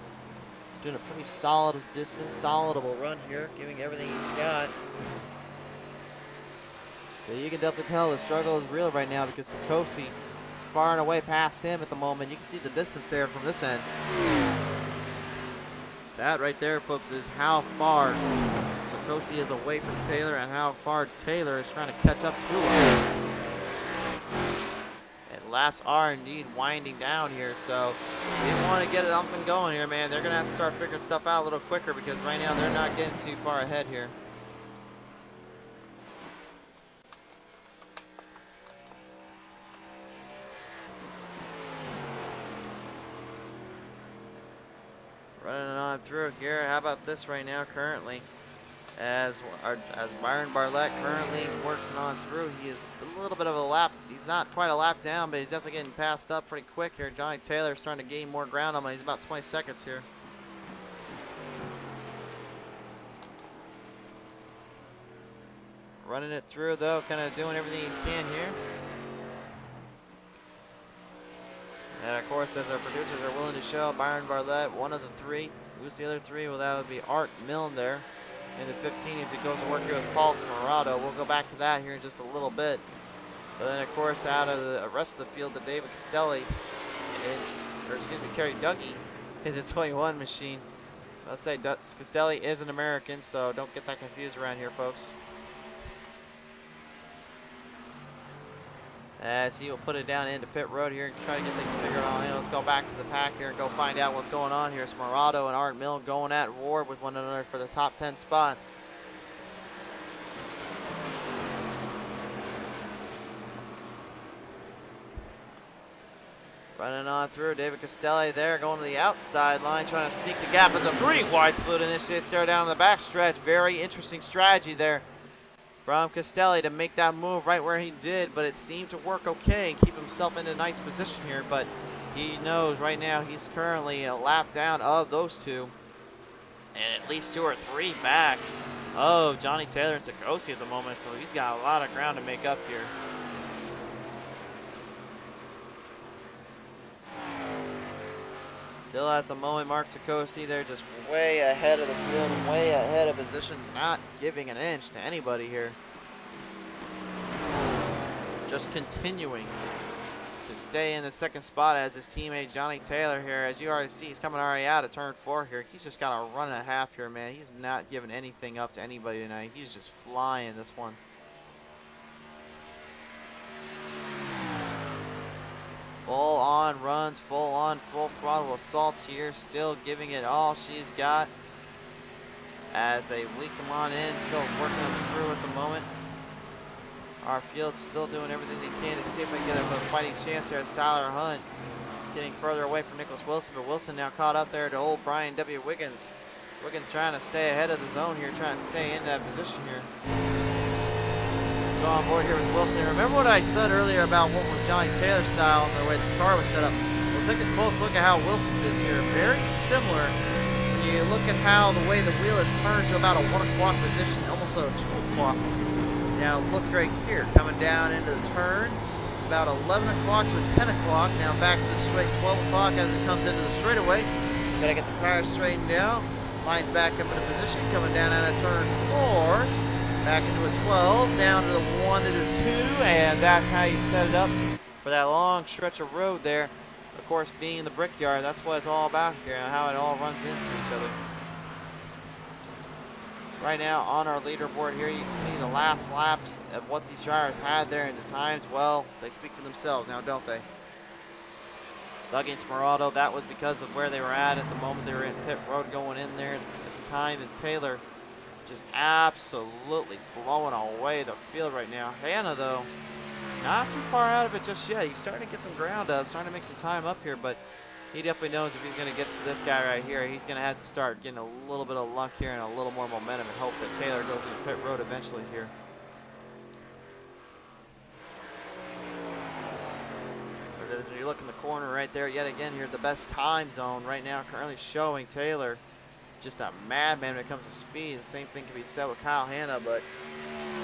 doing a pretty solid distance, solidable run here, giving everything he's got. But you can definitely tell the struggle is real right now because Sikosi is far and away past him at the moment. You can see the distance there from this end. That right there, folks, is how far Sikosi is away from Taylor and how far Taylor is trying to catch up to him. And laps are indeed winding down here, so they want to get something going here, man. They're going to have to start figuring stuff out a little quicker because right now they're not getting too far ahead here. Running on through here. How about this right now currently? As Byron Bartlett currently works on through. He is a little bit of a lap. He's not quite a lap down, but he's definitely getting passed up pretty quick here. Johnny Taylor is starting to gain more ground on him. He's about 20 seconds here. Running it through though, kind of doing everything he can here. And of course, as our producers are willing to show, Byron Bartlett, one of the 3. Who's the other 3? Well, that would be Art Milne there in the 15 as he goes to work here with Paul Smerado. We'll go back to that here in just a little bit. But then, of course, out of the rest of the field, to David Castelli, Terry Dougie in the 21 machine. Let's say Castelli is an American, so don't get that confused around here, folks. As he will put it down into pit road here and try to get things figured out. Let's go back to the pack here and go find out what's going on here. Smerado and Art Milne going at war with one another for the top 10 spot. Running on through, David Castelli there going to the outside line, trying to sneak the gap as a 3 wide fluid initiates there down the back stretch. Very interesting strategy there from Castelli to make that move right where he did, but it seemed to work okay and keep himself in a nice position here. But he knows right now he's currently a lap down of those 2. and at least 2 or 3 back of Johnny Taylor and Secosi at the moment, so he's got a lot of ground to make up here. Still at the moment, Mark Secosi, they're just way ahead of the field, way ahead of position, not giving an inch to anybody here. Just continuing to stay in the second spot as his teammate Johnny Taylor here. As you already see, he's coming already out of turn 4 here. He's just got a run and a half here, man. He's not giving anything up to anybody tonight. He's just flying this one. Full on runs, full on, full throttle assaults here. Still giving it all she's got as they leak them on in. Still working them through at the moment. Our field's still doing everything they can to see if they can get a fighting chance here as Tyler Hunt getting further away from Nicholas Wilson, but Wilson now caught up there to old Brian W. Wiggins. Wiggins trying to stay ahead of the zone here, trying to stay in that position here. Go on board here with Wilson. Remember what I said earlier about what was Johnny Taylor's style and the way the car was set up? We'll take a close look at how Wilson's is here. Very similar when you look at how the way the wheel is turned to about a 1 o'clock position, almost a 2 o'clock. Now look right here, coming down into the turn, about 11 o'clock to a 10 o'clock. Now back to the straight 12 o'clock as it comes into the straightaway. Gotta get the tires straightened out. Lines back up into position, coming down out of turn 4. Back into a 12, down to the 1 to the 2, and that's how you set it up for that long stretch of road there. Of course, being the Brickyard, that's what it's all about here, and how it all runs into each other. Right now on our leaderboard here, you can see the last laps of what these drivers had there, and the times, well, they speak for themselves now, don't they? Doug and Smeraldo, that was because of where they were at the moment. They were in pit road going in there at the time, and Taylor just absolutely blowing away the field right now. Hannah, though, not too far out of it just yet. He's starting to get some ground up, starting to make some time up here, but he definitely knows if he's going to get to this guy right here, he's going to have to start getting a little bit of luck here and a little more momentum and hope that Taylor goes into pit road eventually here. But as you look in the corner right there, yet again here, the best time zone right now currently showing Taylor. Just a madman when it comes to speed. The same thing can be said with Kyle Hanna, but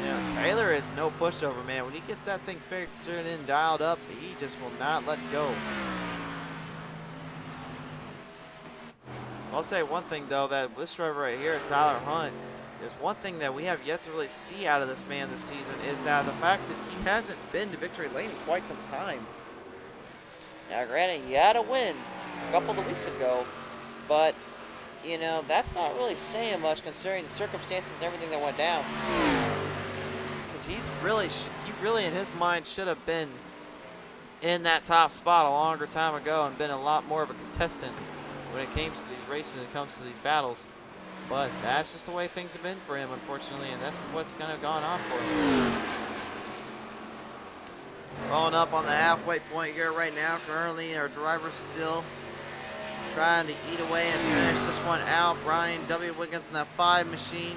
you know, Taylor is no pushover, man. When he gets that thing figured in, dialed up, he just will not let go. I'll say one thing though, that this driver right here, Tyler Hunt, there's one thing that we have yet to really see out of this man this season is that the fact that he hasn't been to victory lane in quite some time. Now granted, he had a win a couple of weeks ago, but you know, that's not really saying much considering the circumstances and everything that went down. Because he really in his mind should have been in that top spot a longer time ago and been a lot more of a contestant when it comes to these races and it comes to these battles. But that's just the way things have been for him, unfortunately, and that's what's kind of gone on for him. Rolling up on the halfway point here right now. Currently, our driver's still trying to eat away and finish this one out. Brian W. Wiggins in that 5 machine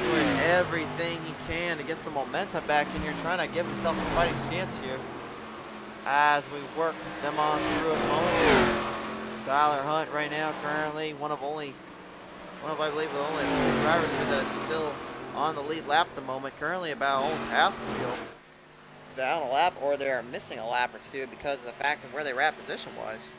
doing everything he can to get some momentum back in here, trying to give himself a fighting chance here as we work them on through at the moment. Tyler Hunt right now currently one of I believe the only drivers here that is still on the lead lap at the moment, currently about almost half the field. Down a lap, or they're missing a lap or two because of the fact of where they were at position wise.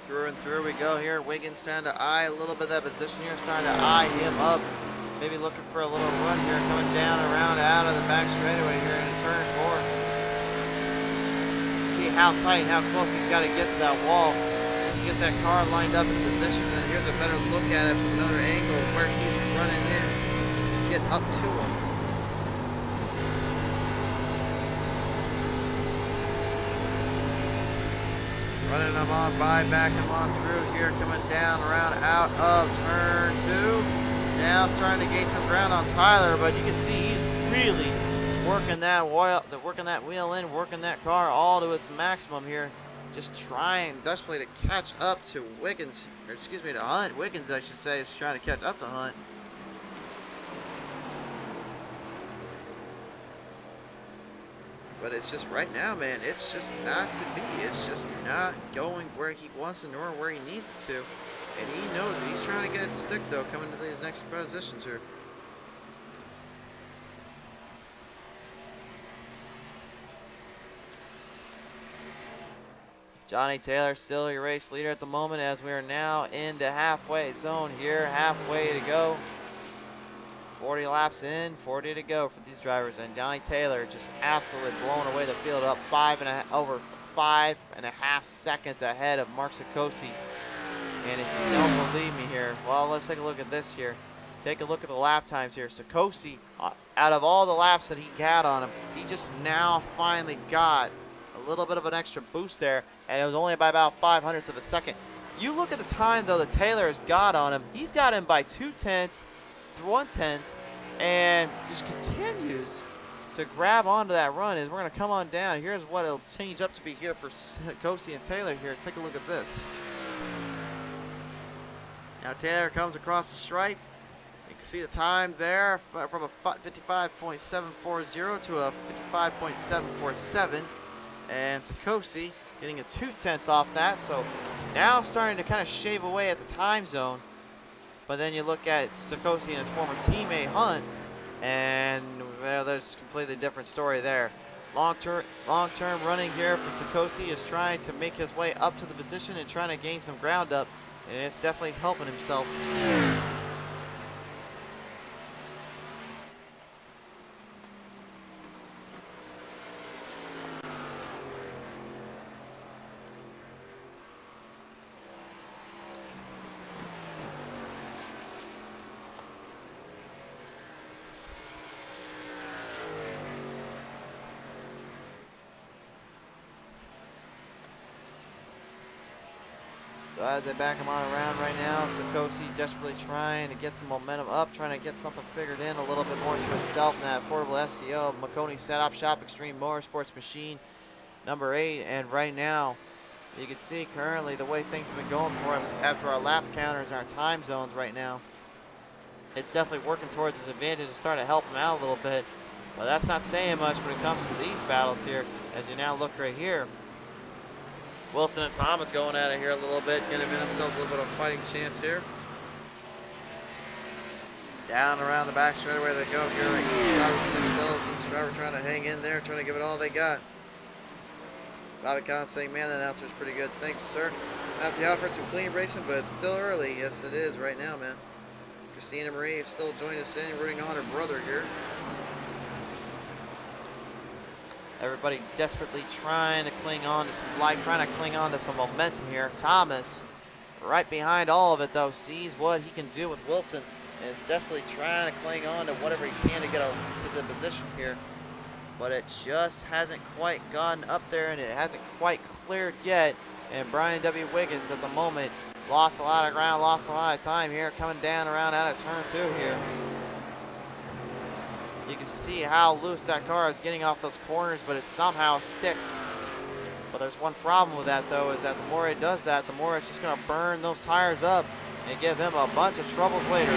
Through and through we go here. Wiggins trying to eye a little bit of that position here, starting to eye him up. Maybe looking for a little run here, coming down around out of the back straightaway here into turn 4. See how tight, how close he's got to get to that wall just to get that car lined up in position. And here's a better look at it from another angle of where he's running in, get up to him. Running them on by, backing them on through here, coming down around out of turn 2. Now starting to gain some ground on Tyler, but you can see he's really working that wheel in, working that car all to its maximum here. Just trying desperately to catch up to Wiggins, or excuse me, to Hunt. Wiggins, I should say, is trying to catch up to Hunt. But it's just right now, man, it's just not to be. It's just not going where he wants to nor where he needs it to. And he knows it. He's trying to get it to stick, though, coming to these next positions here. Johnny Taylor still your race leader at the moment as we are now into halfway zone here. Halfway to go. 40 laps in, 40 to go for these drivers, and Johnny Taylor just absolutely blowing away the field up over 5.5 seconds ahead of Mark Sikosi. And if you don't believe me here, well, let's take a look at this here. Take a look at the lap times here. Sikosi, out of all the laps that he had on him, he just now finally got a little bit of an extra boost there, and it was only by about 0.05 of a second. You look at the time, though, that Taylor has got on him. He's got him by 0.2, 1/10, and just continues to grab onto that run. As we're going to come on down, here's what it'll change up to be here for Sikosi and Taylor here. Take a look at this. Now Taylor comes across the stripe. You can see the time there from a 55.740 to a 55.747, and Sikosi getting a 0.2 off that. So now starting to kind of shave away at the time zone. But then you look at Sikosi and his former teammate Hunt, and well, there's a completely different story there. Long-term running here from Sikosi is trying to make his way up to the position and trying to gain some ground up, and it's definitely helping himself. So as they back him on around right now, Sikosi desperately trying to get some momentum up, trying to get something figured in a little bit more to himself in that affordable SEO, Makoni Setup Shop Extreme Motorsports Machine, number 8. And right now, you can see currently the way things have been going for him after our lap counters and our time zones right now. It's definitely working towards his advantage and starting to help him out a little bit. But that's not saying much when it comes to these battles here, as you now look right here. Wilson and Thomas going at it here a little bit, giving themselves a little bit of a fighting chance here. Down around the back straightaway they go here. Like each driver for themselves. Each driver trying to hang in there, trying to give it all they got. Bobby Collins saying, man, the announcer's pretty good. Thanks, sir. Matthew Alfred, some clean racing, but it's still early. Yes, it is right now, man. Christina Marie is still joining us in, rooting on her brother here. Everybody desperately trying to cling on to some life, trying to cling on to some momentum here. Thomas, right behind all of it, though, sees what he can do with Wilson and is desperately trying to cling on to whatever he can to get to the position here. But it just hasn't quite gotten up there, and it hasn't quite cleared yet. And Brian W. Wiggins at the moment lost a lot of ground, lost a lot of time here, coming down around out of turn 2 here. You can see how loose that car is getting off those corners, but it somehow sticks. But there's one problem with that, though, is that the more it does that, the more it's just going to burn those tires up and give him a bunch of troubles later.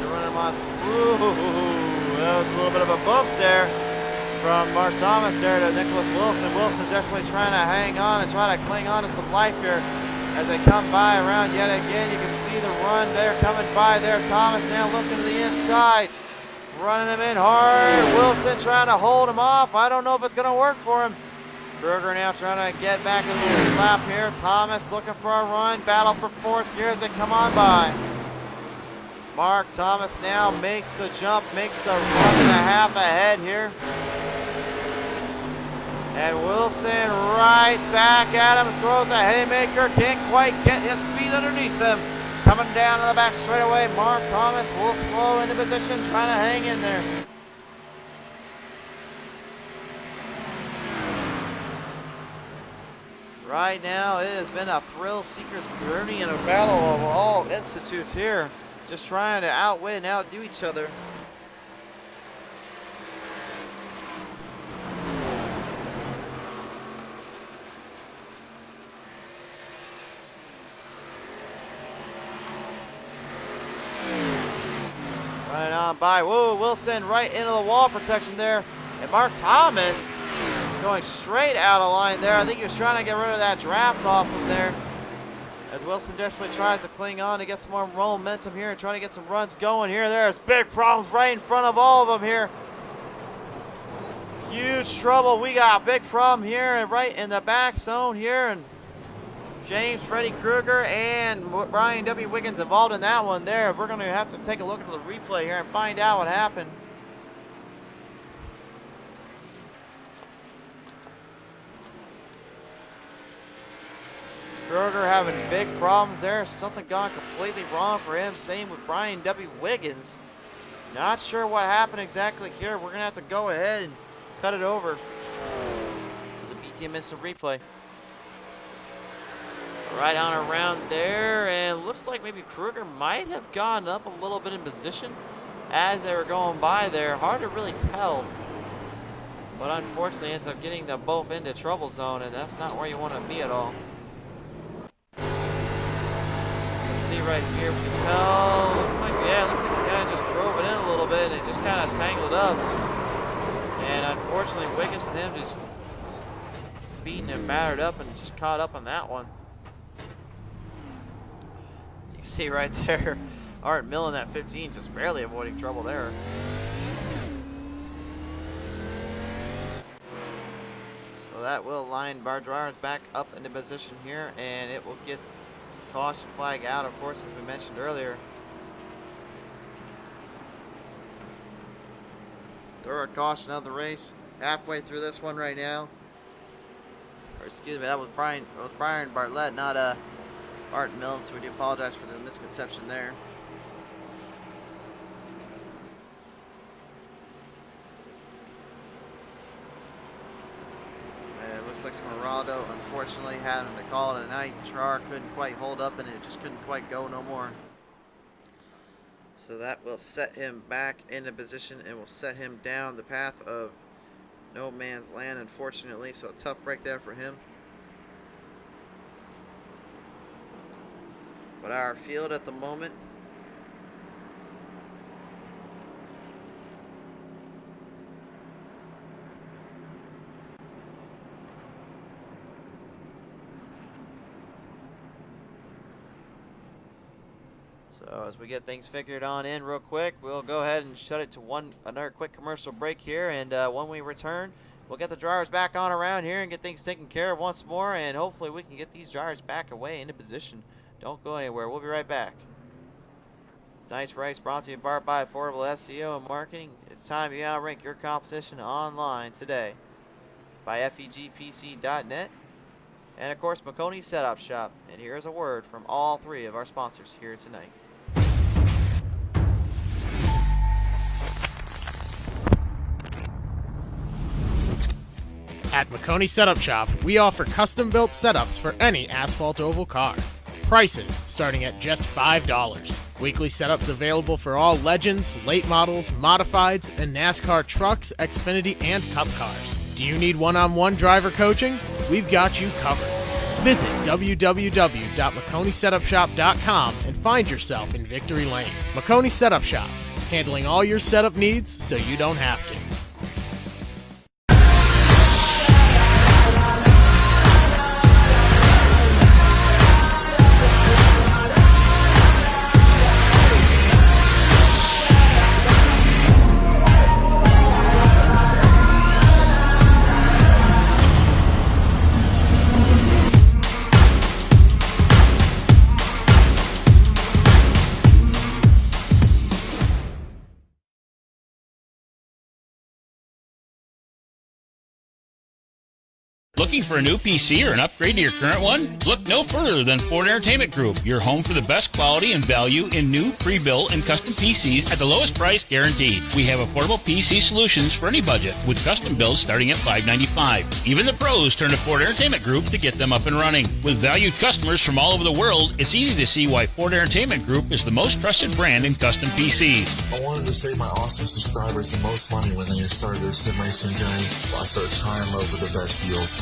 They're running him on through. That was a little bit of a bump there from Mark Thomas there to Nicholas Wilson. Wilson definitely trying to hang on and try to cling on to some life here. As they come by around yet again, you can see the run there coming by there. Thomas now looking to the inside, running him in hard. Wilson trying to hold him off. I don't know if it's going to work for him. Berger now trying to get back in the lap here. Thomas looking for a run. Battle for 4th here as they come on by. Mark Thomas now makes the jump, makes the 1.5 ahead here. And Wilson right back at him, throws a haymaker, can't quite get his feet underneath him. Coming down to the back straightaway, Mark Thomas will slow into position, trying to hang in there. Right now, it has been a thrill seeker's journey and a battle of all institutes here, just trying to outwit and outdo each other. Running on by. Whoa, Wilson right into the wall protection there. And Mark Thomas going straight out of line there. I think he was trying to get rid of that draft off him there. As Wilson desperately tries to cling on to get some more momentum here and trying to get some runs going here. There's big problems right in front of all of them here. Huge trouble. We got a big problem here and right in the back zone here. And James Freddy Krueger and Brian W. Wiggins involved in that one there. We're going to have to take a look at the replay here and find out what happened. Krueger having big problems there. Something gone completely wrong for him. Same with Brian W. Wiggins. Not sure what happened exactly here. We're going to have to go ahead and cut it over to the BTM Instant Replay. Right on around there, and looks like maybe Krueger might have gone up a little bit in position as they were going by there. Hard to really tell, but unfortunately ends up getting them both into trouble zone, and that's not where you want to be at all. Let's see right here, we can tell, looks like he kind of just drove it in a little bit and just kind of tangled up. And unfortunately, Wiggins and him just beaten and battered up and just caught up on that one. You see right there, Art Mill in that 15 just barely avoiding trouble there. So that will line Bar Dryers back up into position here, and it will get caution flag out, of course, as we mentioned earlier. Third caution of the race, halfway through this one right now. Or excuse me, that was Brian Bartlett, not Art Milne, so we do apologize for the misconception there. And it looks like Smeraldo unfortunately had him to call it a night. Char couldn't quite hold up and it just couldn't quite go no more. So that will set him back into position and will set him down the path of no man's land, unfortunately. So a tough break there for him. But our field at the moment, so as we get things figured on in real quick, we'll go ahead and shut it to another quick commercial break here, and when we return, we'll get the dryers back on around here and get things taken care of once more, and hopefully we can get these dryers back away into position. Don't go anywhere. We'll be right back. Tonight's race brought to you in part by Affordable SEO and Marketing. It's time you outrank your competition online today by FEGPC.net and, of course, McConey Setup Shop. And here's a word from all three of our sponsors here tonight. At McConey Setup Shop, we offer custom-built setups for any asphalt oval car. Prices starting at just $5. Weekly setups available for all Legends, late models, modifieds, and NASCAR trucks, Xfinity, and Cup cars. Do you need one-on-one driver coaching? We've got you covered. Visit www.McConeySetupShop.com and find yourself in Victory Lane. McConey Setup Shop, handling all your setup needs so you don't have to. Looking for a new PC or an upgrade to your current one? Look no further than Ford Entertainment Group, your home for the best quality and value in new, pre-built, and custom PCs at the lowest price guaranteed. We have affordable PC solutions for any budget, with custom builds starting at $595. Even the pros turn to Ford Entertainment Group to get them up and running. With valued customers from all over the world, it's easy to see why Ford Entertainment Group is the most trusted brand in custom PCs. I wanted to save my awesome subscribers the most money when they started their sim racing journey. I searched high and low for the best deals.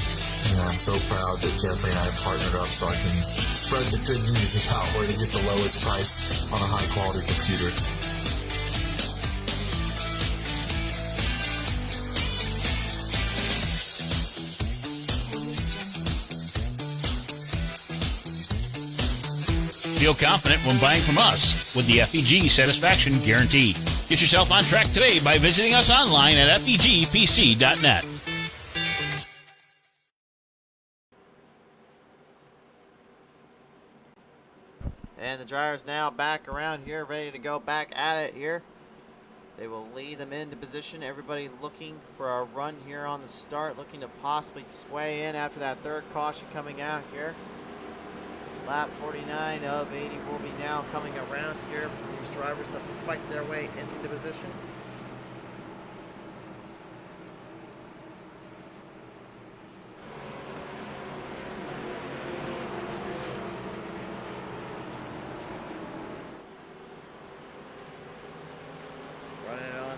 And I'm so proud that Jeffrey and I partnered up so I can spread the good news about where to get the lowest price on a high quality computer. feel confident when buying from us with the FEG satisfaction guarantee. Get yourself on track today by visiting us online at fegpc.net. And the drivers now back around here, ready to go back at it here. They will lead them into position. Everybody looking for a run here on the start, looking to possibly sway in after that third caution coming out here. Lap 49 of 80 will be now coming around here for these drivers to fight their way into position.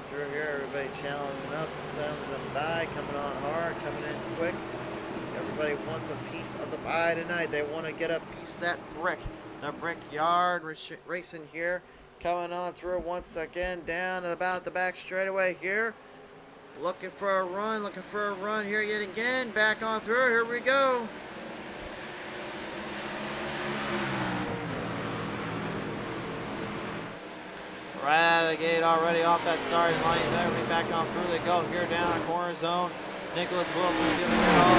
Through here, everybody challenging up, down the bye, coming on hard, coming in quick. Everybody wants a piece of the bye tonight. They want to get a piece of that brick. The Brickyard racing here, coming on through once again, down and about the back straightaway here. Looking for a run here yet again. Back on through, here we go. Right out of the gate already off that starting line. There we back on through. They go here down the corner zone. Nicholas Wilson giving it all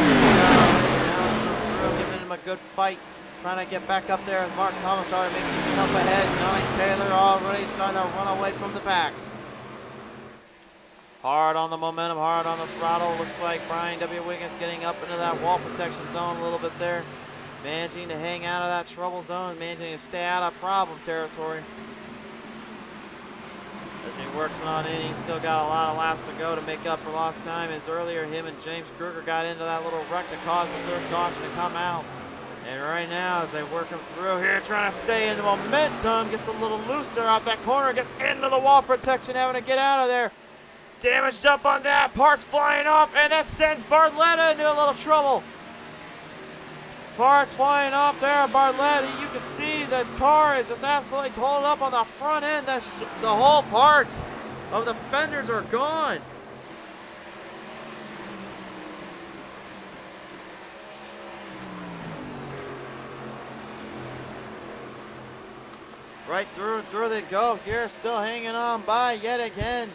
down through, giving him a good fight. Trying to get back up there. And Mark Thomas already making a jump ahead. Johnny Taylor already starting to run away from the back. Hard on the momentum, hard on the throttle. Looks like Brian W. Wiggins getting up into that wall protection zone a little bit there. Managing to hang out of that trouble zone. Managing to stay out of problem territory. As he works on in, he's still got a lot of laps to go to make up for lost time. As earlier, him and James Kruger got into that little wreck that caused the third caution to come out. And right now, as they work him through here, trying to stay in the momentum, gets a little looser off that corner, gets into the wall protection, having to get out of there. Damaged up on that, parts flying off, and that sends Barletta into a little trouble. Parts flying off there, Barletta. You can see the car is just absolutely totaled up on the front end. The whole parts of the fenders are gone. Right through and through they go here, still hanging on by yet again.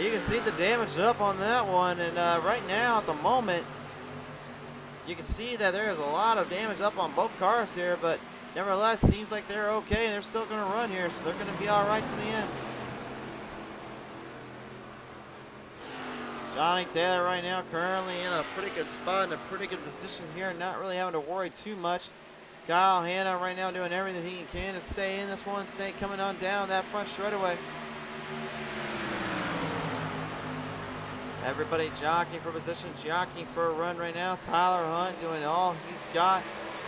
You can see the damage up on that one, and right now at the moment, you can see that there is a lot of damage up on both cars here, but nevertheless, seems like they're okay. They're still going to run here, so they're going to be all right to the end. Johnny Taylor right now currently in a pretty good spot, in a pretty good position here, not really having to worry too much. Kyle Hanna right now doing everything he can to stay in this one, stay coming on down that front straightaway. Everybody jockeying for position, jockeying for a run right now. Tyler Hunt doing all he's got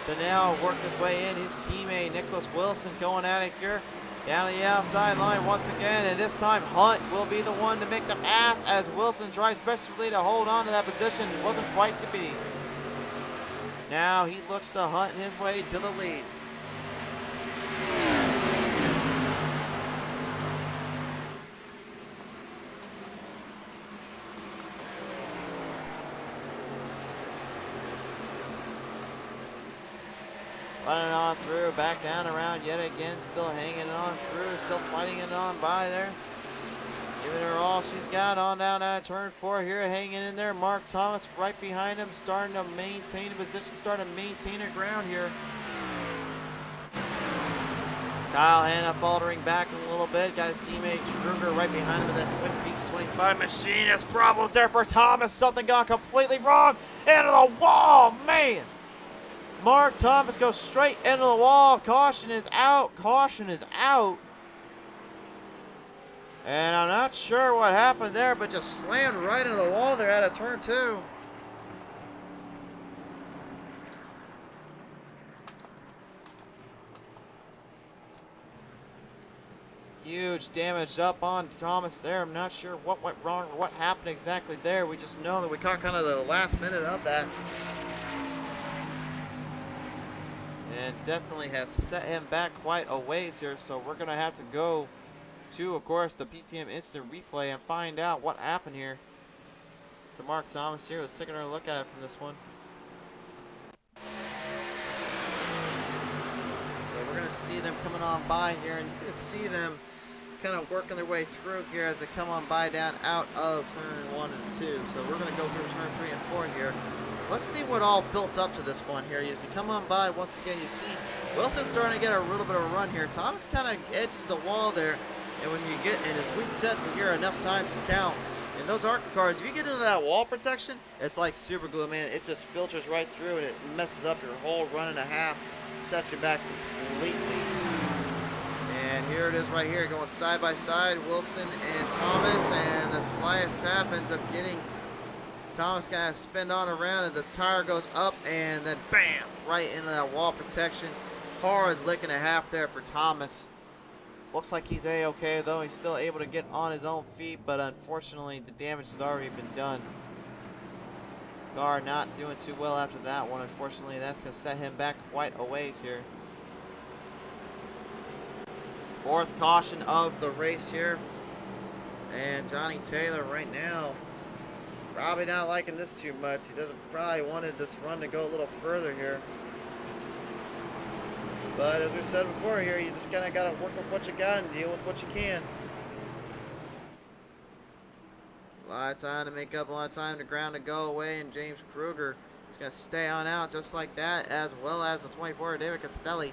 to now work his way in. His teammate Nicholas Wilson going at it here. Down to the outside line once again, and this time Hunt will be the one to make the pass as Wilson tries desperately to hold on to that position. Wasn't quite to be. Now he looks to Hunt his way to the lead. Running on through, back down around yet again, still hanging on through, still fighting it on by there. Giving her all she's got on down at turn 4 here, hanging in there. Mark Thomas right behind him, starting to maintain a position, starting to maintain her ground here. Kyle Hanna faltering back a little bit. Got his teammate Kruger right behind him in that Twin Peaks 25 machine. Has problems there for Thomas. Something gone completely wrong. Into the wall, man. Mark Thomas goes straight into the wall. Caution is out. Caution is out. And I'm not sure what happened there, but just slammed right into the wall there out of turn 2. Huge damage up on Thomas there. I'm not sure what went wrong or what happened exactly there. We just know that we caught kind of the last minute of that. And definitely has set him back quite a ways here. So we're going to have to go to, of course, the PTM instant replay and find out what happened here to Mark Thomas here. Let's take another look at it from this one. So we're going to just see them coming on by here, and you can see them kind of working their way through here as they come on by down out of turn 1 and 2. So we're going to go through turn 3 and 4 here. Let's see what all built up to this one here. As you come on by, once again, you see Wilson's starting to get a little bit of a run here. Thomas kind of edges the wall there, and when you get in, as we've said here enough times to count, in those ARCA cars, if you get into that wall protection, it's like super glue, man. It just filters right through, and it messes up your whole run and a half, sets you back completely. And here it is right here, going side by side, Wilson and Thomas, and the slightest tap ends up getting Thomas kind of spin on around, and the tire goes up, and then bam, right into that wall protection. Hard lick and a half there for Thomas. Looks like he's A-okay, though. He's still able to get on his own feet, but unfortunately, the damage has already been done. Gar not doing too well after that one. Unfortunately, that's going to set him back quite a ways here. Fourth caution of the race here. And Johnny Taylor right now probably not liking this too much. He doesn't probably wanted this run to go a little further here. But as we've said before here, you just kind of got to work with what you got and deal with what you can. A lot of time to make up, a lot of time to ground to go away, and James Kruger is going to stay on out just like that, as well as the 24, David Castelli.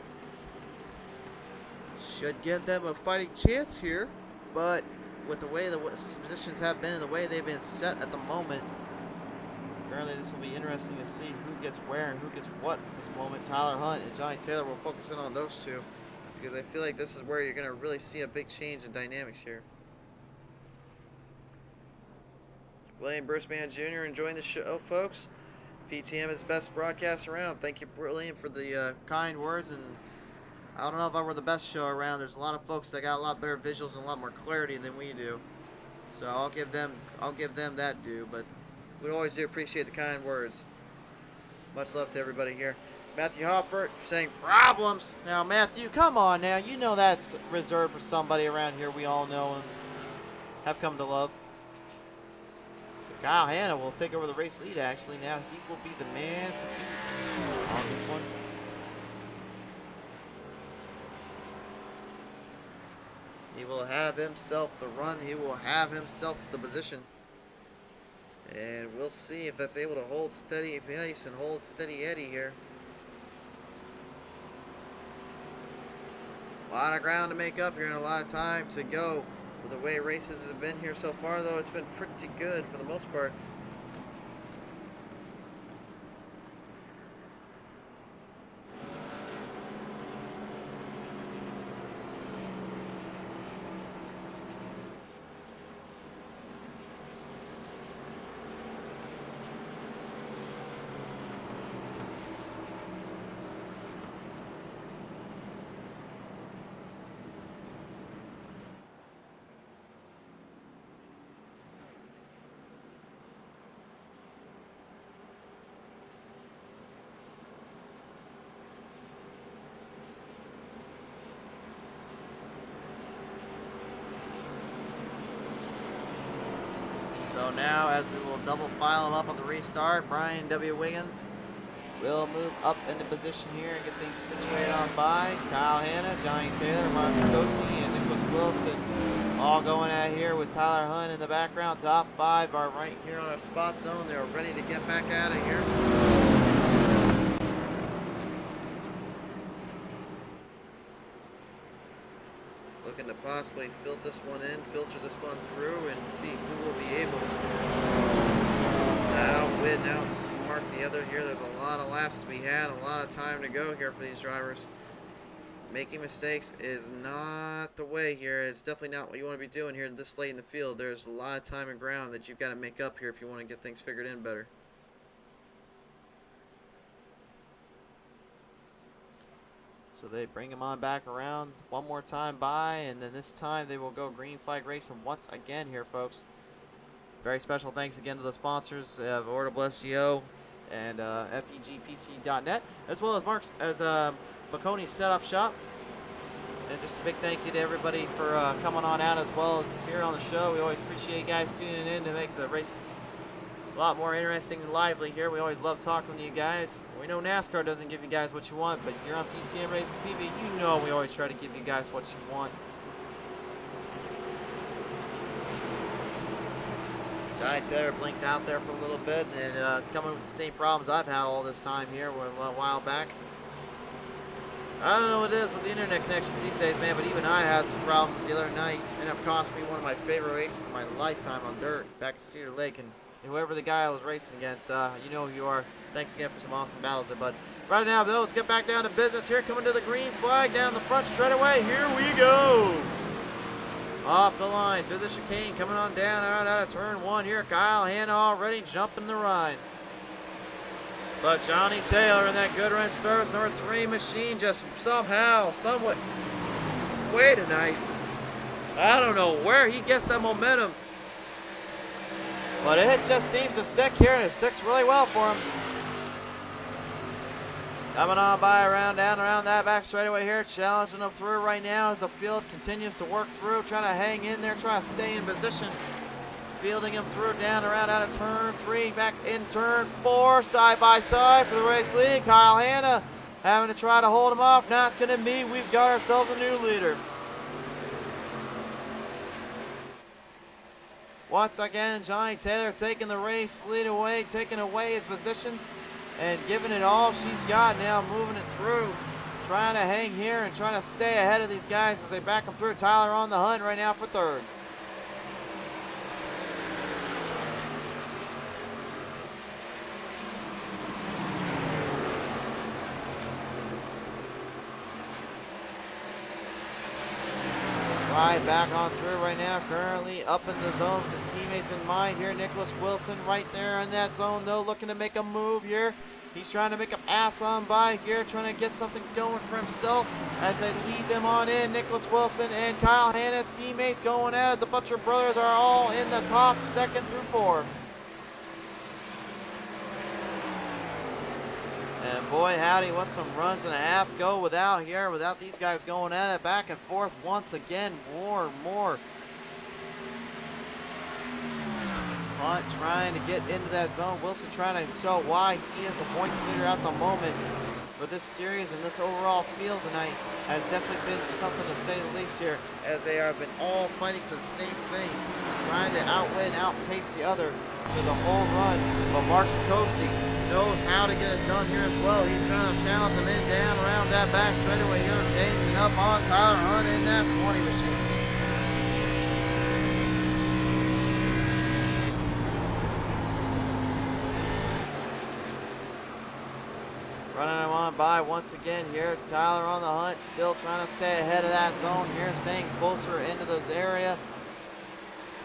Should give them a fighting chance here, but with the way the positions have been and the way they've been set at the moment, currently this will be interesting to see who gets where and who gets what at this moment. Tyler Hunt and Johnny Taylor will focus in on those two, because I feel like this is where you're going to really see a big change in dynamics here. William Bruce Mann Jr. enjoying the show, folks. PTM is the best broadcast around. Thank you, William, for the kind words. And I don't know if I were the best show around. There's a lot of folks that got a lot better visuals and a lot more clarity than we do. So I'll give them that due. But we always do appreciate the kind words. Much love to everybody here. Matthew Hoffert saying problems. Now, Matthew, come on now. You know that's reserved for somebody around here we all know and have come to love. So Kyle Hanna will take over the race lead, actually. Now he will be the man to beat on this one. He will have himself the run. He will have himself the position. And we'll see if that's able to hold steady pace and hold steady Eddie here. A lot of ground to make up here and a lot of time to go. With the way races have been here so far, though, it's been pretty good for the most part. So now, as we will double file him up on the restart, Brian W. Wiggins will move up into position here and get things situated on by. Kyle Hanna, Johnny Taylor, Mark Sadosi, and Nicholas Wilson all going at here with Tyler Hunt in the background. Top 5 are right here on our spot zone. They're ready to get back out of here. Looking to possibly filter this one through, and see who will be able to outwit and outsmart the other here. There's a lot of laps to be had, a lot of time to go here for these drivers. Making mistakes is not the way here. It's definitely not what you want to be doing here this late in the field. There's a lot of time and ground that you've got to make up here if you want to get things figured in better. So they bring him on back around one more time by, and then this time they will go green flag racing once again here, folks. Very special thanks again to the sponsors of Audible SEO and FEGPC.net, as well as McConey Setup Shop. And just a big thank you to everybody for coming on out, as well as here on the show. We always appreciate you guys tuning in to make the race a a lot more interesting and lively here. We always love talking to you guys. We know NASCAR doesn't give you guys what you want, but here on PTM Racing TV, you know we always try to give you guys what you want. Johnny Taylor blinked out there for a little bit and coming with the same problems I've had all this time here a while back. I don't know what it is with the internet connections these days, man, but even I had some problems the other night. Ended up costing me one of my favorite races of my lifetime on dirt back at Cedar Lake, and whoever the guy I was racing against, you know who you are. Thanks again for some awesome battles there, bud. Right now, though, let's get back down to business here. Coming to the green flag down the front straightaway. Here we go. Off the line, through the chicane, coming on down out of turn one here. Kyle Hanna already jumping the ride. But Johnny Taylor in that good run service, number 3 machine, just somehow, somewhat way tonight. I don't know where he gets that momentum, but it just seems to stick here, and it sticks really well for him. Coming on by around that back straightaway here, challenging him through right now as the field continues to work through, trying to hang in there, trying to stay in position. Fielding him through down around out of turn 3, back in turn 4, side by side for the race lead. Kyle Hanna having to try to hold him off. Not going to be. We've got ourselves a new leader. Once again, Johnny Taylor taking the race lead away, taking away his positions and giving it all she's got now, moving it through. Trying to hang here and trying to stay ahead of these guys as they back them through. Tyler on the hunt right now for 3rd. Right back on through right now, currently up in the zone with his teammates in mind here. Nicholas Wilson right there in that zone though, looking to make a move here. He's trying to make a pass on by here, trying to get something going for himself as they lead them on in. Nicholas Wilson and Kyle Hanna, teammates going at it. The Butcher brothers are all in the top, 2nd through 4th. And boy, howdy, what some runs and a half go without here, without these guys going at it back and forth once again, more. Hunt trying to get into that zone. Wilson trying to show why he is the points leader at the moment for this series and this overall field tonight. Has definitely been something to say the least here, as they have been all fighting for the same thing, trying to outwin, outpace the other to the whole run. But Mark Sikosi knows how to get it done here as well. He's trying to challenge them in down around that back straightaway here, gaining up on Tyler Hunt in that 20 machine. Running him on by once again here. Tyler on the hunt, still trying to stay ahead of that zone here, staying closer into this area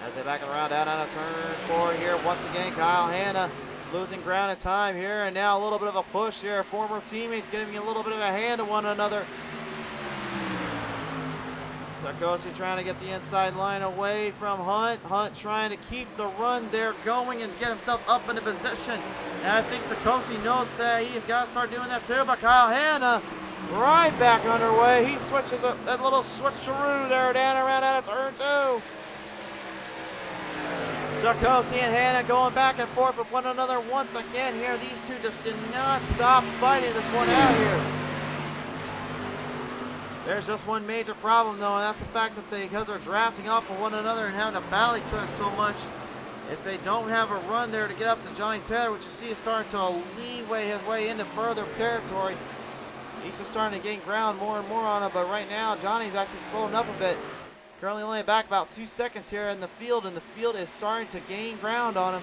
as they back around out on a turn 4 here. Once again, Kyle Hanna losing ground and time here, and now a little bit of a push here. Former teammates giving a little bit of a hand to one another. Sarkozy trying to get the inside line away from Hunt. Hunt trying to keep the run there going and get himself up into position. And I think Sarkozy knows that he's got to start doing that too. But Kyle Hanna right back underway. He switches that little switcheroo there down around out of turn 2. Sarkozy and Hanna going back and forth with one another once again here. These two just did not stop fighting this one out here. There's just one major problem though, and that's the fact that because they're drafting off of one another and having to battle each other so much, if they don't have a run there to get up to Johnny Taylor, which you see is starting to leeway his way into further territory, he's just starting to gain ground more and more on him. But right now, Johnny's actually slowing up a bit. Currently only back about 2 seconds here in the field, and the field is starting to gain ground on him.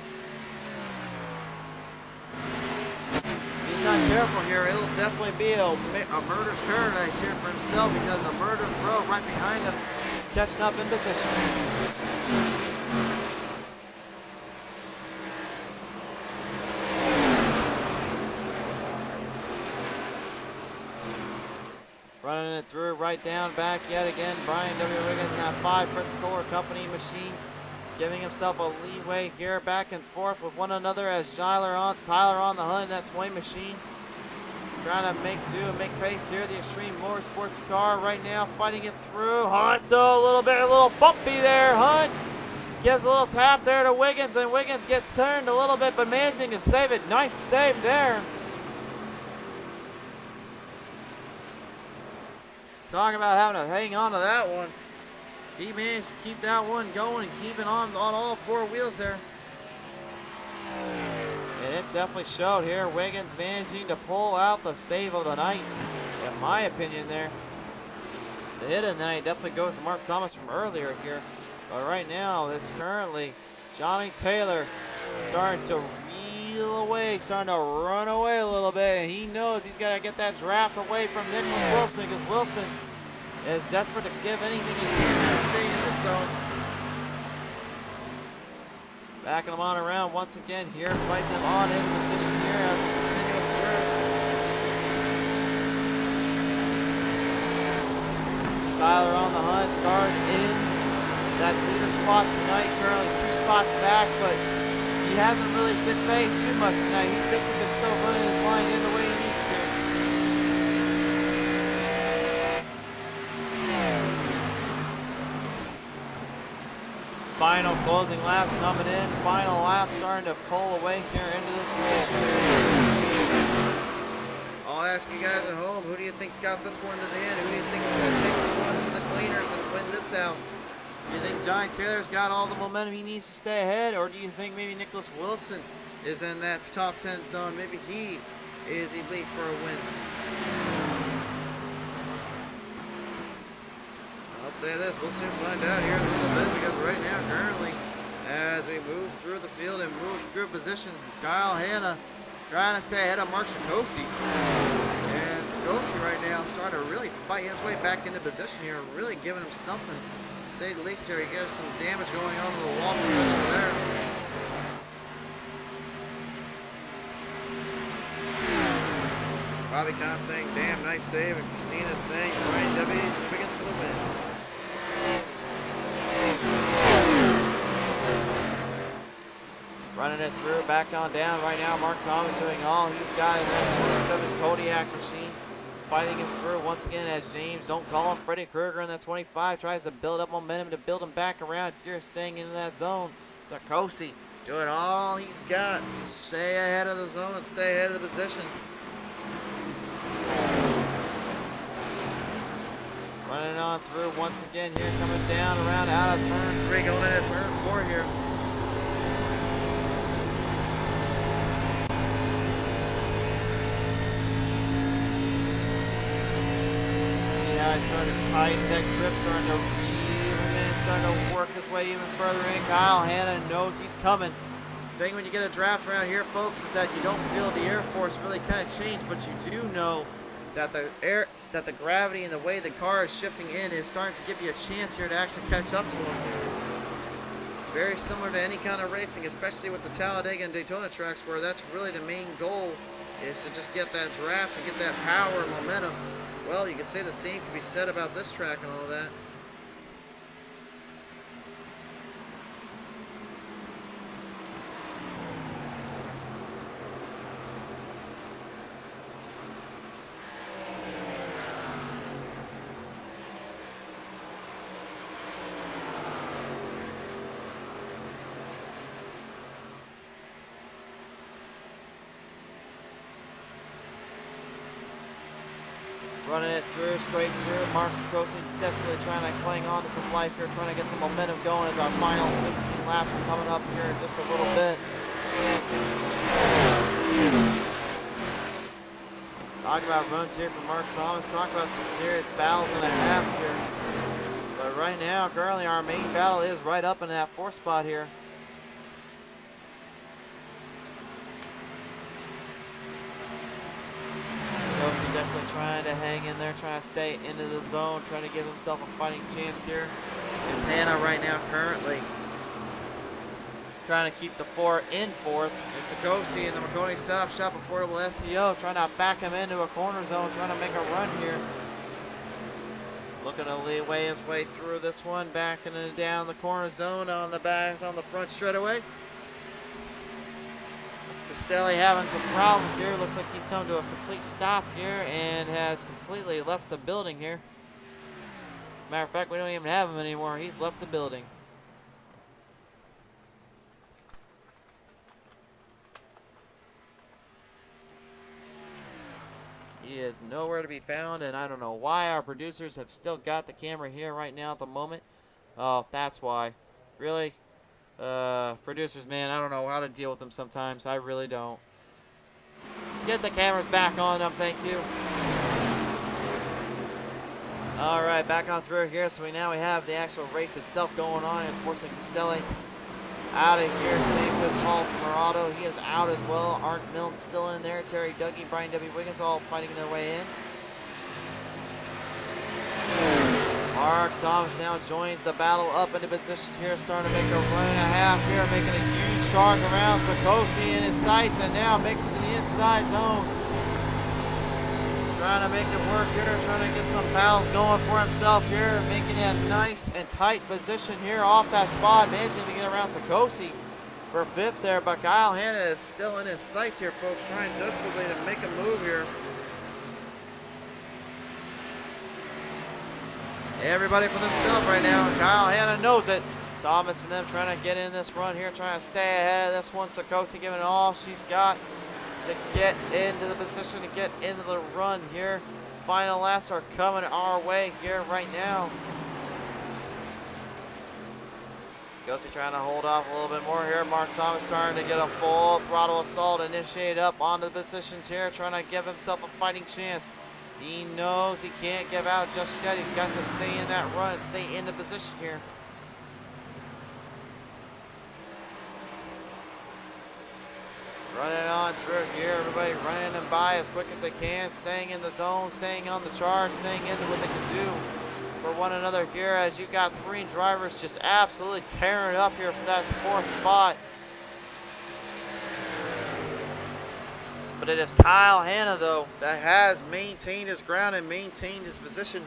If he's not careful here, it'll definitely be a murder's paradise here for himself, because a murder's row right behind him, catching up in position. Running it through right down back yet again. Brian W. Wiggins in that 5 Prince Solar Company machine, giving himself a leeway here back and forth with one another as Tyler on the hunt in that 20 machine. Trying to make do and make pace here. The Extreme Motorsports car right now fighting it through. Hunt though, a little bumpy there. Hunt Gives a little tap there to Wiggins, and Wiggins gets turned a little bit, but managing to save it. Nice save there. Talking about having to hang on to that one. He managed to keep that one going and keeping on all four wheels there. And it definitely showed here. Wiggins managing to pull out the save of the night, in my opinion there. The hit of the night definitely goes to Mark Thomas from earlier here. But right now, it's currently Johnny Taylor starting to reel away, starting to run away a little bit. And he knows he's got to get that draft away from Nicholas Wilson, because Wilson is desperate to give anything he can to stay in this zone. Backing them on around once again here, fighting them on in position here as we continue through. Tyler on the hunt, started in that leader spot tonight, currently 2 spots back, but he hasn't really been phased too much tonight. He's definitely been still running his line in the way he needs to. Final closing laps coming in. Final lap starting to pull away here into this position. I'll ask you guys at home, who do you think's got this one to the end? Who do you think's going to take this one to the cleaners and win this out? Do you think Johnny Taylor's got all the momentum he needs to stay ahead, or do you think maybe Nicholas Wilson is in that top 10 zone? Maybe he is elite for a win. I'll say this, we'll soon find out here in a little bit, because right now, currently, as we move through the field and move through positions, Kyle Hanna trying to stay ahead of Mark Sikosi. And Sikosi right now starting to really fight his way back into position here, really giving him something. To say the least here, he gets some damage going on to the wall position there. Bobby Kahn saying, damn, nice save, and Christina saying, Brian W. Wiggins for the win. Running it through, back on down right now. Mark Thomas doing all he's got in that 27 Kodiak machine. Fighting him through once again as James, don't call him Freddy Krueger in that 25, tries to build up momentum to build him back around. Here, staying in that zone. Sikosi doing all he's got to stay ahead of the zone and stay ahead of the position. Running on through once again here, coming down around out of turn 3, going into turn 4 here. He's starting to tighten that grip, starting to reel him in, starting to work his way even further in. Kyle Hanna knows he's coming. The thing when you get a draft around here, folks, is that you don't feel the air force really kind of change, but you do know that the gravity and the way the car is shifting in is starting to give you a chance here to actually catch up to him. It's very similar to any kind of racing, especially with the Talladega and Daytona tracks, where that's really the main goal, is to just get that draft and get that power and momentum. Well, you could say the same can be said about this track and all that. Running it through, straight through. Mark Sikosi desperately trying to cling on to some life here, trying to get some momentum going as our final 15 laps are coming up here in just a little bit. Talk about runs here for Mark Thomas. Talk about some serious battles and a half here. But right now, currently our main battle is right up in that 4th spot here. Definitely trying to hang in there, trying to stay into the zone, trying to give himself a fighting chance here. It's Hanna right now currently trying to keep the 4 in 4th. It's Sikosi in the Marconi setup shop affordable SEO, trying to back him into a corner zone, trying to make a run here. Looking to weigh his way through this one, backing it down the corner zone on the back, on the front straightaway. Castelli having some problems here. Looks like he's come to a complete stop here and has completely left the building here. Matter of fact, we don't even have him anymore. He's left the building. is nowhere to be found, and I don't know why our producers have still got the camera here right now at the moment. Oh, that's why. Really? Producers, man, I don't know how to deal with them sometimes. I really don't. Get the cameras back on them, thank you. Alright, back on through here. So we have the actual race itself going on. Unfortunately, Castelli out of here. Same with Paul Smeraldo. He is out as well. Art Milne still in there. Terry Dougie, Brian W. Wiggins all fighting their way in. Mark Thomas now joins the battle up into position here, starting to make a run and a half here, making a huge charge around Sikosi in his sights, and now makes it to the inside zone. Trying to make it work here, trying to get some battles going for himself here, making a nice and tight position here off that spot, managing to get around Sikosi for fifth there, but Kyle Hanna is still in his sights here, folks, trying desperately to make a move here. Everybody for themselves right now. Kyle Hanna knows it. Thomas and them trying to get in this run here, trying to stay ahead of this one. Sikosi giving it all she's got to get into the position, to get into the run here. Final laps are coming our way here right now. Sikosi trying to hold off a little bit more here. Mark Thomas starting to get a full throttle assault initiated up onto the positions here, trying to give himself a fighting chance. He knows he can't give out just yet. He's got to stay in that run, stay in the position here. Running on through here, everybody running them by as quick as they can, staying in the zone, staying on the charge, staying into what they can do for one another here, as you got three drivers just absolutely tearing it up here for that fourth spot. But it is Kyle Hanna, though, that has maintained his ground and maintained his position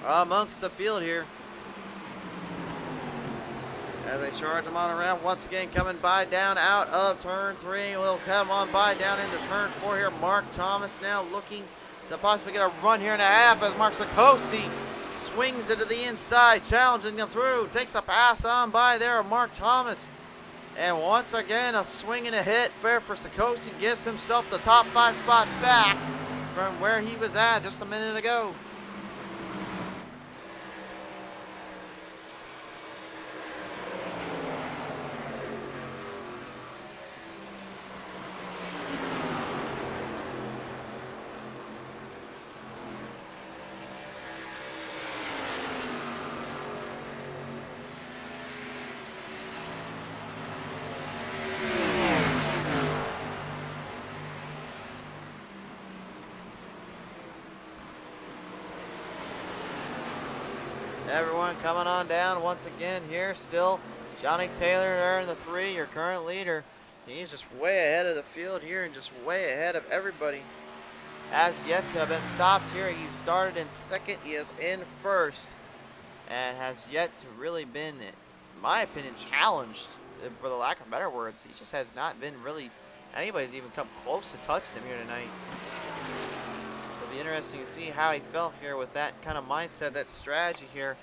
amongst the field here. As they charge him on around, once again coming by down out of turn 3. We'll come on by down into turn 4 here. Mark Thomas now looking to possibly get a run here and a half as Mark Sikosi swings it to the inside, challenging him through. Takes a pass on by there of Mark Thomas. And once again, a swing and a hit fair for Sikosi, gives himself the top 5 spot back from where he was at just a minute ago. Everyone coming on down once again here. Still Johnny Taylor there in the 3, your current leader. He's just way ahead of the field here and just way ahead of everybody. Has yet to have been stopped here. He started in second. He is in first. And has yet to really been, in my opinion, challenged, for the lack of better words. He just has not been really, anybody's even come close to touching him here tonight. It'll be interesting to see how he felt here with that kind of mindset, that strategy here.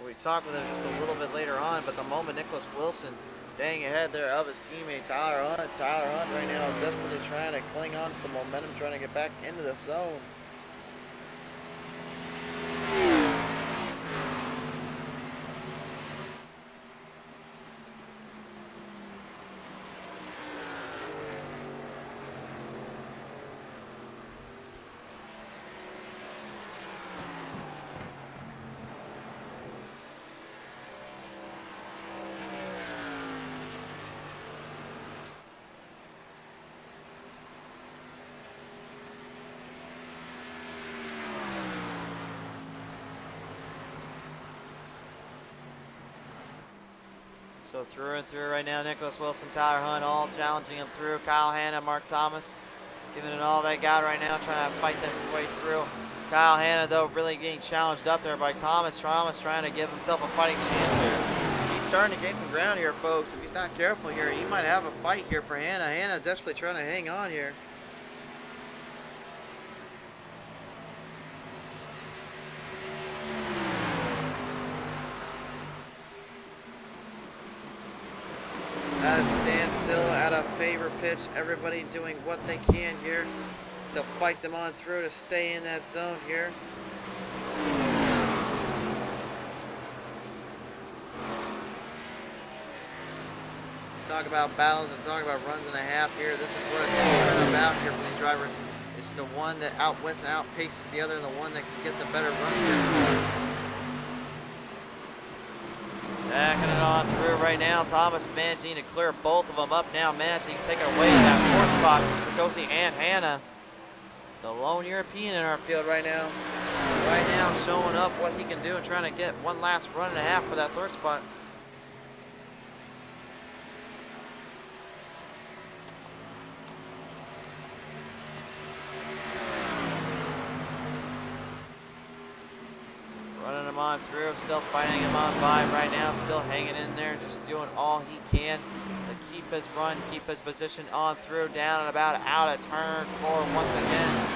We talk with him just a little bit later on, but the moment Nicholas Wilson staying ahead there of his teammate Tyler Hunt right now desperately trying to cling on to some momentum, trying to get back into the zone. So through and through right now, Nicholas Wilson, Tyler Hunt, all challenging him through. Kyle Hanna, Mark Thomas, giving it all they got right now, trying to fight their way through. Kyle Hanna, though, really getting challenged up there by Thomas. Thomas trying to give himself a fighting chance here. He's starting to gain some ground here, folks. If he's not careful here, he might have a fight here for Hanna. Hanna desperately trying to hang on here. At a standstill, at a favor pitch, everybody doing what they can here to fight them on through to stay in that zone here. Talk about battles and talk about runs and a half here. This is what it's all been about here for these drivers. It's the one that outwits and outpaces the other, and the one that can get the better runs here. Backing it on through right now. Thomas managing to clear both of them up now, managing to take away that 4th spot from Sakosi and Hannah. The lone European in our field right now. Right now showing up what he can do and trying to get one last run and a half for that 3rd spot. Running him on through, still fighting him on by right now, still hanging in there, just doing all he can to keep his run, keep his position on through, down and about out at turn 4 once again.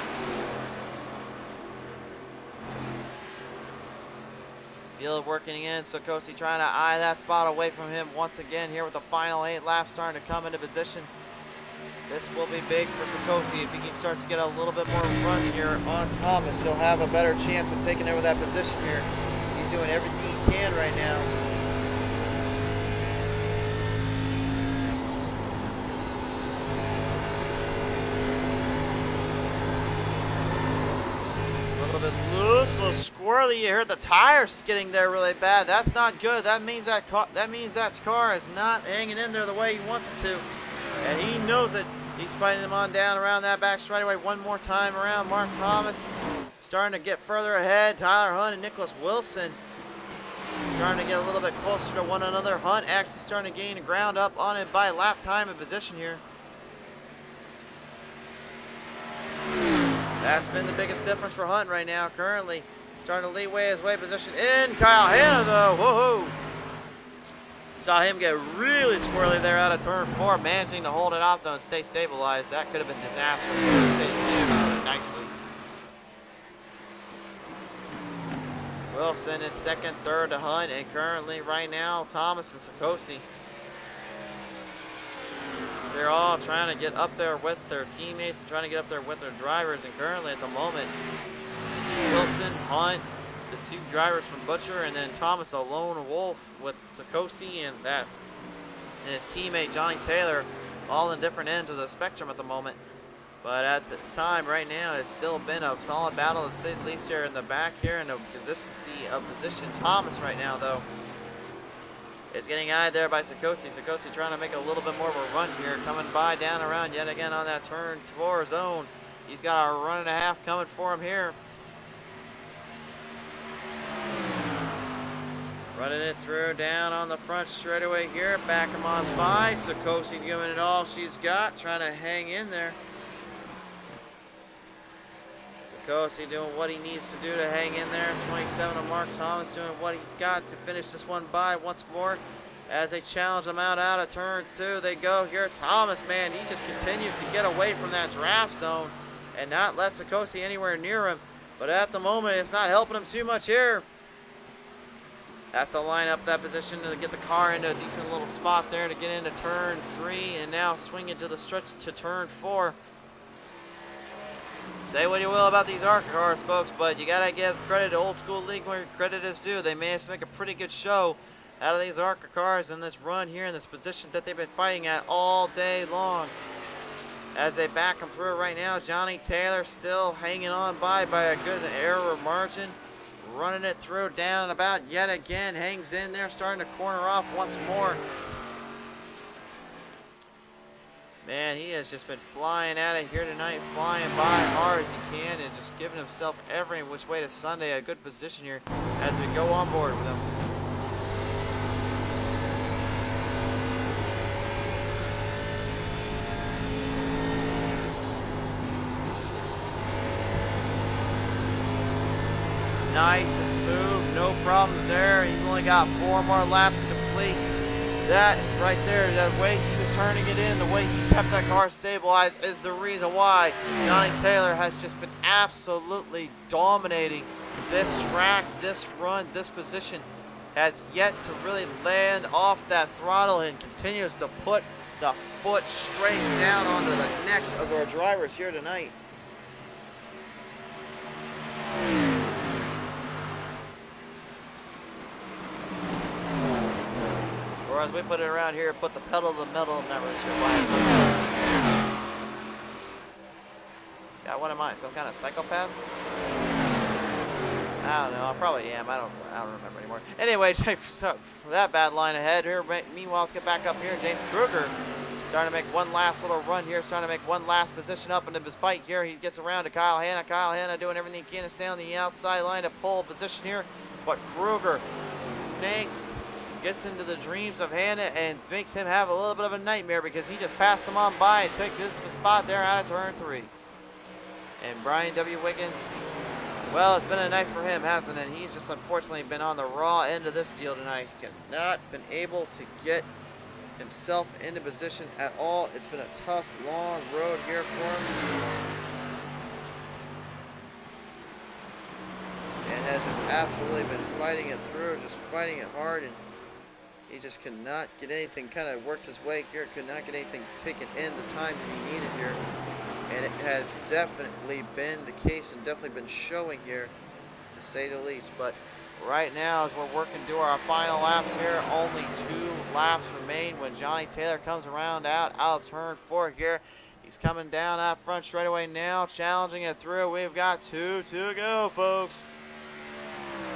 Field working in, Sakosi trying to eye that spot away from him once again here with the final 8 laps starting to come into position. This will be big for Sakosi if he can start to get a little bit more run here on Thomas. He'll have a better chance of taking over that position here. He's doing everything he can right now. A little bit loose, a little squirrely. You heard the tires skidding there really bad. That's not good. That means that car is not hanging in there the way he wants it to. And he knows it. He's fighting them on down around that back straightaway one more time around. Mark Thomas starting to get further ahead. Tyler Hunt and Nicholas Wilson starting to get a little bit closer to one another. Hunt actually starting to gain ground up on it by lap time and position here. That's been the biggest difference for Hunt right now. Currently starting to leeway his way position in. Kyle Hanna though. Whoa. Saw him get really squirrely there out of turn 4, managing to hold it out though and stay stabilized. That could have been disastrous. Stayed nicely. Wilson in 2nd, 3rd to Hunt, and currently right now Thomas and Sakosi. They're all trying to get up there with their teammates and trying to get up there with their drivers, and currently at the moment Wilson, Hunt, the 2 drivers from Butcher, and then Thomas a lone wolf with Sakosi and his teammate Johnny Taylor, all in different ends of the spectrum at the moment. But at the time right now, it's still been a solid battle, to say the least here in the back here, and a consistency of position. Thomas right now though is getting eyed there by Sakosi. Sakosi trying to make a little bit more of a run here, coming by down around yet again on that turn 4 zone. He's got a run and a half coming for him here. Running it through down on the front straightaway here. Back him on by. Sakosi giving it all she's got. Trying to hang in there. Sakosi doing what he needs to do to hang in there. 27 of Mark Thomas doing what he's got to finish this one by once more. As they challenge him out of turn 2. They go here. Thomas, man, he just continues to get away from that draft zone and not let Sakosi anywhere near him. But at the moment, it's not helping him too much here. Has to line up that position to get the car into a decent little spot there to get into turn 3 and now swing into the stretch to turn 4. Say what you will about these ARCA cars, folks, but you gotta give credit to Old School League where credit is due. They managed to make a pretty good show out of these ARCA cars in this run here in this position that they've been fighting at all day long. As they back them through right now, Johnny Taylor still hanging on by a good error margin. Running it through down and about yet again. Hangs in there, starting to corner off once more. Man, he has just been flying at it here tonight, flying by hard as he can and just giving himself every which way to Sunday. A good position here as we go on board with him. Nice and smooth, no problems there. He's only got 4 more laps to complete. That right there, the way he was turning it in, the way he kept that car stabilized is the reason why Johnny Taylor has just been absolutely dominating this track, this run, this position. Has yet to really land off that throttle and continues to put the foot straight down onto the necks of our drivers here tonight. as we put it around here, put the pedal to the metal. I'm not really sure why. Yeah, what am I? Some kind of psychopath? I don't know. I probably am. I don't remember anymore. Anyway, so that bad line ahead here. Meanwhile, let's get back up here. James Kruger starting to make one last little run here. Starting to make one last position up into his fight here. He gets around to Kyle Hanna. Kyle Hanna doing everything he can to stay on the outside line to pull position here. But Kruger gets into the dreams of Hanna and makes him have a little bit of a nightmare because he just passed him on by and took his spot there out of turn 3. And Brian W. Wiggins, well, it's been a night for him, hasn't it? He's just unfortunately been on the raw end of this deal tonight. He cannot been able to get himself into position at all. It's been a tough, long road here for him. And has just absolutely been fighting it through, just fighting it hard, and he just cannot get anything kind of worked his way here, could not get anything taken in the time that he needed here. And it has definitely been the case and definitely been showing here, to say the least. But right now, as we're working through our final laps here, only 2 laps remain when Johnny Taylor comes around out of turn 4 here. He's coming down out front straightaway now, challenging it through. We've got 2 to go, folks.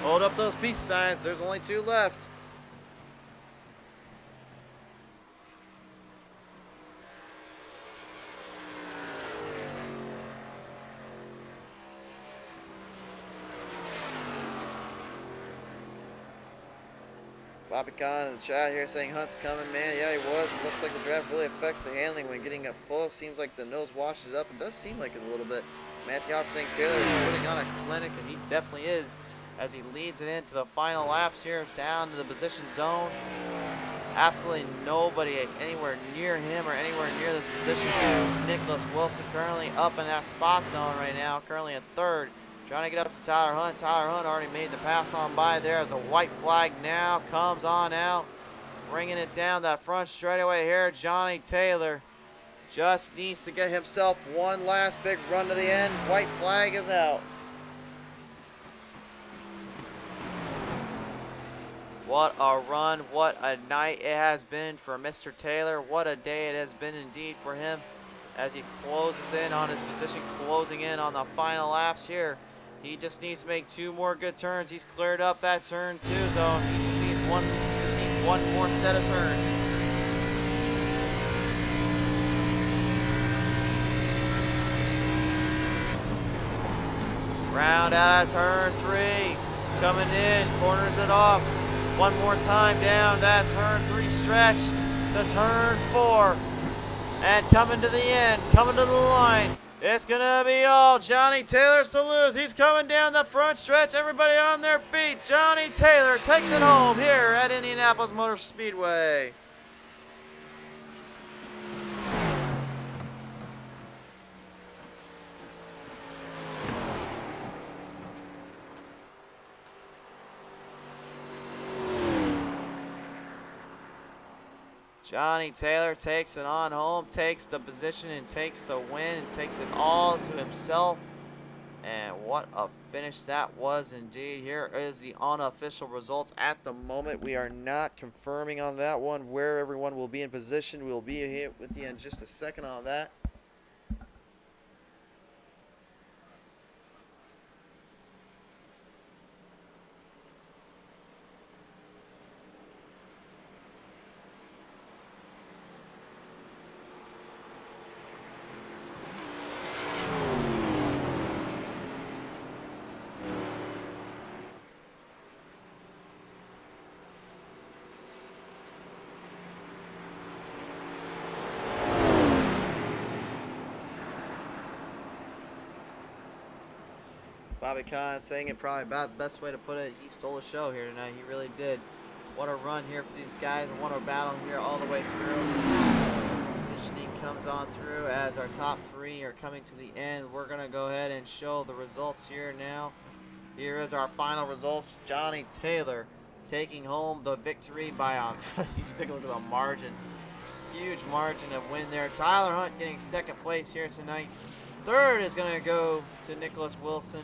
Hold up those peace signs. There's only 2 left. Bobby Kahn in the chat here saying Hunt's coming, man. Yeah, he was. It looks like the draft really affects the handling when getting up close. Seems like the nose washes up. It does seem like it a little bit. Matthew Hopper saying Taylor is putting on a clinic, and he definitely is as he leads it into the final laps here down to the position zone. Absolutely nobody anywhere near him or anywhere near this position. Nicholas Wilson currently up in that spot zone right now, currently in 3rd. Trying to get up to Tyler Hunt. Tyler Hunt already made the pass on by there as a white flag now comes on out. Bringing it down that front straightaway here. Johnny Taylor just needs to get himself one last big run to the end. White flag is out. What a run. What a night it has been for Mr. Taylor. What a day it has been indeed for him as he closes in on his position, closing in on the final laps here. He just needs to make 2 more good turns. He's cleared up that turn 2 zone. He just needs one more set of turns. Round out of turn 3. Coming in, corners it off. One more time down that turn 3 stretch to turn 4. And coming to the end, coming to the line. It's going to be all Johnny Taylor's to lose. He's coming down the front stretch. Everybody on their feet. Johnny Taylor takes it home here at Indianapolis Motor Speedway. Johnny Taylor takes it on home, takes the position and takes the win and takes it all to himself. And what a finish that was indeed. Here is the unofficial results at the moment. We are not confirming on that one where everyone will be in position. We'll be here with you in just a second on that. Bobby Kahn saying it probably about the best way to put it. He stole the show here tonight. He really did. What a run here for these guys, and what a battle here all the way through. Positioning comes on through as our top 3 are coming to the end. We're going to go ahead and show the results here now. Here is our final results. Johnny Taylor taking home the victory by you just take a look at the margin. Huge margin of win there. Tyler Hunt getting 2nd place here tonight. 3rd is going to go to Nicholas Wilson.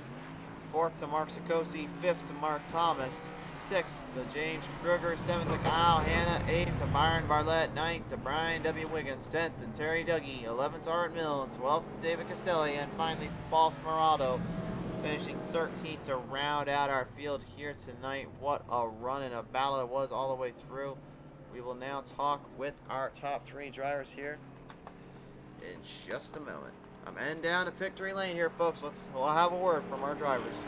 Fourth to Mark Sikosi. Fifth to Mark Thomas. Sixth to James Kruger. Seventh to Kyle Hanna. Eighth to Byron Barlett. Ninth to Brian W. Wiggins. 10th to Terry Dougie. 11th to Art Mills. 12th to David Castelli. And finally, Paul Smeraldo finishing 13th to round out our field here tonight. What a run and a battle it was all the way through. We will now talk with our top 3 drivers here in just a moment. I'm heading down to victory lane here, folks. We'll have a word from our drivers.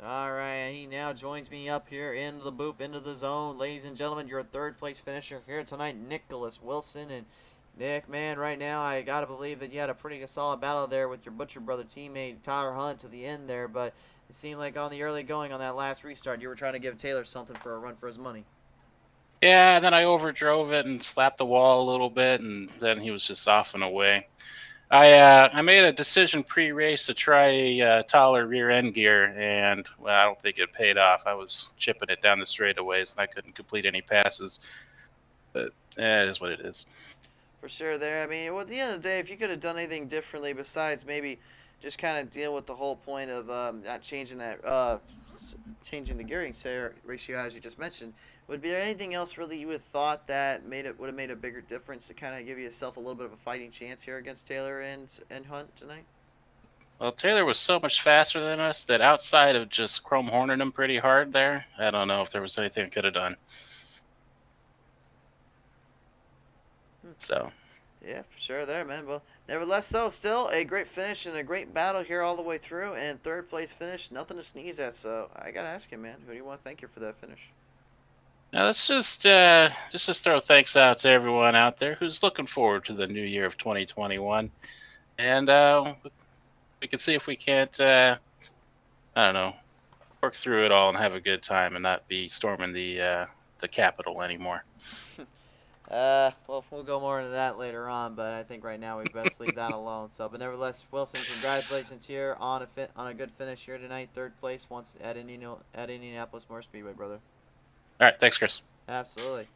Alright, he now joins me up here in the booth, into the zone. Ladies and gentlemen, your third place finisher here tonight, Nicholas Wilson. And Nick, man, right now I gotta believe that you had a pretty solid battle there with your Butcher Brother teammate Tyler Hunt to the end there, but it seemed like on the early going on that last restart, you were trying to give Taylor something for a run for his money. Yeah, and then I overdrove it and slapped the wall a little bit, and then he was just off and away. I made a decision pre-race to try a taller rear end gear, and well, I don't think it paid off. I was chipping it down the straightaways, and I couldn't complete any passes. But it is what it is. For sure there. I mean, well, at the end of the day, if you could have done anything differently besides maybe just kind of deal with the whole point of not changing that, changing the gearing ratio as you just mentioned, would there anything else really you would have thought that would have made a bigger difference to kind of give yourself a little bit of a fighting chance here against Taylor and Hunt tonight? Well, Taylor was so much faster than us that outside of just chrome horning him pretty hard there, I don't know if there was anything I could have done. So. Yeah, for sure there, man. Well, nevertheless, though, still a great finish and a great battle here all the way through, and third place finish, nothing to sneeze at. So I gotta ask you, man, who do you want to thank you for that finish? Now let's just throw thanks out to everyone out there who's looking forward to the new year of 2021, and we can see if we can't, I don't know, work through it all and have a good time and not be storming the Capitol anymore. Well, we'll go more into that later on, but I think right now we best leave that alone. So, but nevertheless, Wilson, congratulations here on a good finish here tonight, third place once at Indianapolis Motor Speedway, brother. All right, thanks, Chris. Absolutely.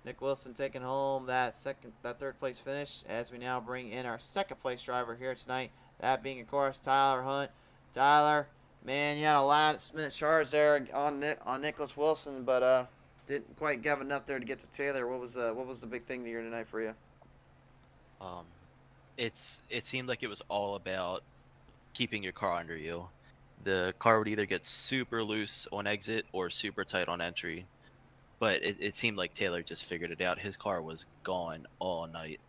Nick Wilson taking home that third place finish as we now bring in our second place driver here tonight. That being, of course, Tyler Hunt. Tyler, man, you had a last minute charge there on Nicholas Wilson, but didn't quite have enough there to get to Taylor. What was the big thing here tonight for you? It seemed like it was all about keeping your car under you. The car would either get super loose on exit or super tight on entry. But it seemed like Taylor just figured it out. His car was gone all night.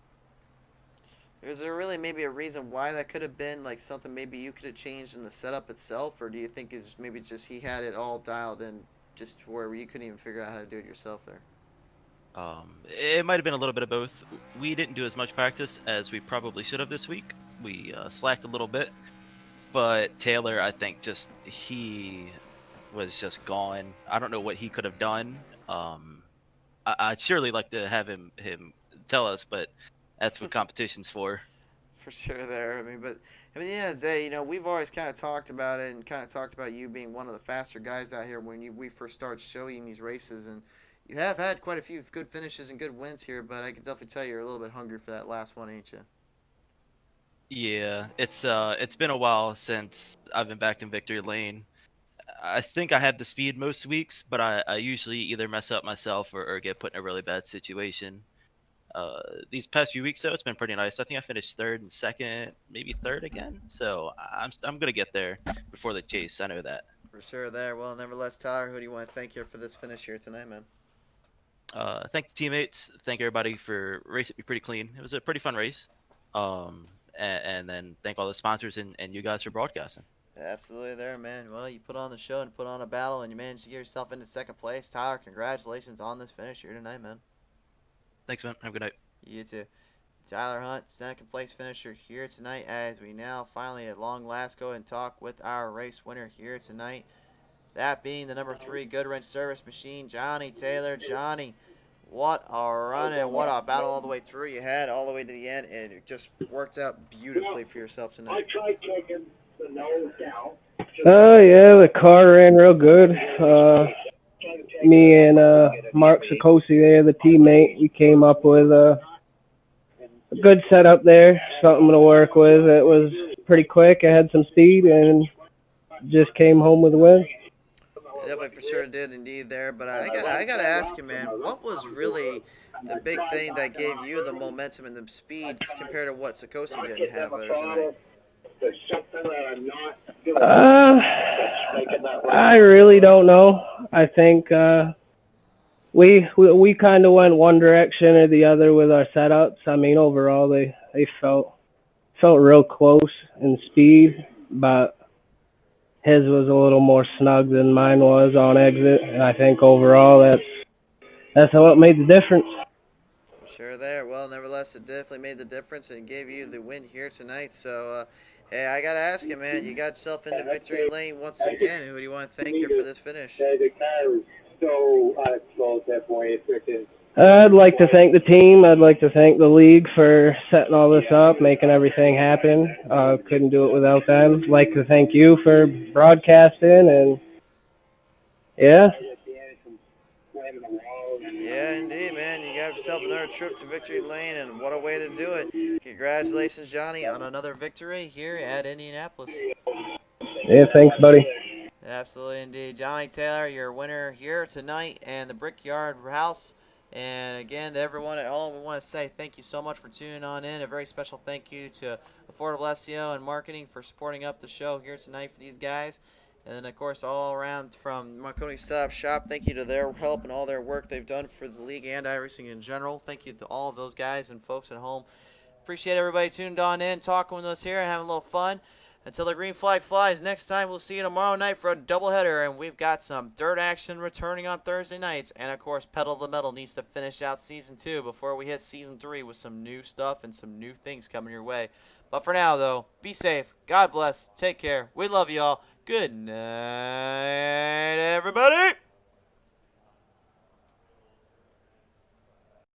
Is there really maybe a reason why that could have been, like something maybe you could have changed in the setup itself, or do you think it's maybe just he had it all dialed in just where you couldn't even figure out how to do it yourself there? It might have been a little bit of both. We didn't do as much practice as we probably should have this week. We slacked a little bit, but Taylor, I think, he was just gone. I don't know what he could have done. I'd surely like to have him tell us, but that's what competition's for. For sure there. But at the end of the day, we've always kind of talked about it and kind of talked about you being one of the faster guys out here when we first started showing these races, and you have had quite a few good finishes and good wins here, but I can definitely tell you're a little bit hungry for that last one, ain't you? Yeah, it's been a while since I've been back in victory lane. I think I have the speed most weeks, but I usually either mess up myself or get put in a really bad situation. These past few weeks, though, it's been pretty nice. I think I finished third and second, maybe third again. So I'm gonna get there before the chase. I know that. For sure there. Well, nevertheless, Tyler, who do you want to thank here for this finish here tonight, man? Thank the teammates. Thank everybody for racing me pretty clean. It was a pretty fun race. And then thank all the sponsors and you guys for broadcasting. Absolutely there, man. Well, you put on the show and put on a battle, and you managed to get yourself into second place. Tyler, congratulations on this finish here tonight, man. Thanks, man. Have a good night. You too. Tyler Hunt, second place finisher here tonight, as we now finally at long last go and talk with our race winner here tonight. That being the number 3 Goodwrench Service Machine, Johnny Taylor. Johnny, what a run and what a battle all the way through you had all the way to the end, and it just worked out beautifully for yourself tonight. I tried taking the nose down. Yeah, the car ran real good. me and Mark Sikosi there, the teammate, we came up with a good setup there, something to work with. It was pretty quick. I had some speed and just came home with a win. Definitely for sure did indeed there, but I gotta ask you, man, what was really the big thing that gave you the momentum and the speed compared to what Sikosi didn't have there tonight? I really don't know. I think we kind of went one direction or the other with our setups. I mean, overall they felt real close in speed, but his was a little more snug than mine was on exit, and I think overall that's what made the difference. Sure there. Well, nevertheless, it definitely made the difference and gave you the win here tonight. So, hey, I got to ask you, man, you got yourself into victory lane once again. Who do you want to thank you for this finish? I'd like to thank the team. I'd like to thank the league for setting all this up, making everything happen. Couldn't do it without them. I'd like to thank you for broadcasting, and yeah. Yeah, indeed, man. You got yourself another trip to victory lane, and what a way to do it. Congratulations, Johnny, on another victory here at Indianapolis. Yeah, thanks, buddy. Absolutely, indeed. Johnny Taylor, your winner here tonight, and the Brickyard House. And again, to everyone at home, we want to say thank you so much for tuning on in. A very special thank you to Affordable SEO and Marketing for supporting up the show here tonight for these guys. And then, of course, all around from Marconi Stop Shop, thank you to their help and all their work they've done for the league and iRacing in general. Thank you to all of those guys and folks at home. Appreciate everybody tuned on in, talking with us here, and having a little fun. Until the green flag flies, next time we'll see you tomorrow night for a doubleheader, and we've got some dirt action returning on Thursday nights. And, of course, Pedal to the Metal needs to finish out Season 2 before we hit Season 3 with some new stuff and some new things coming your way. But for now, though, be safe. God bless. Take care. We love you all. Good night, everybody.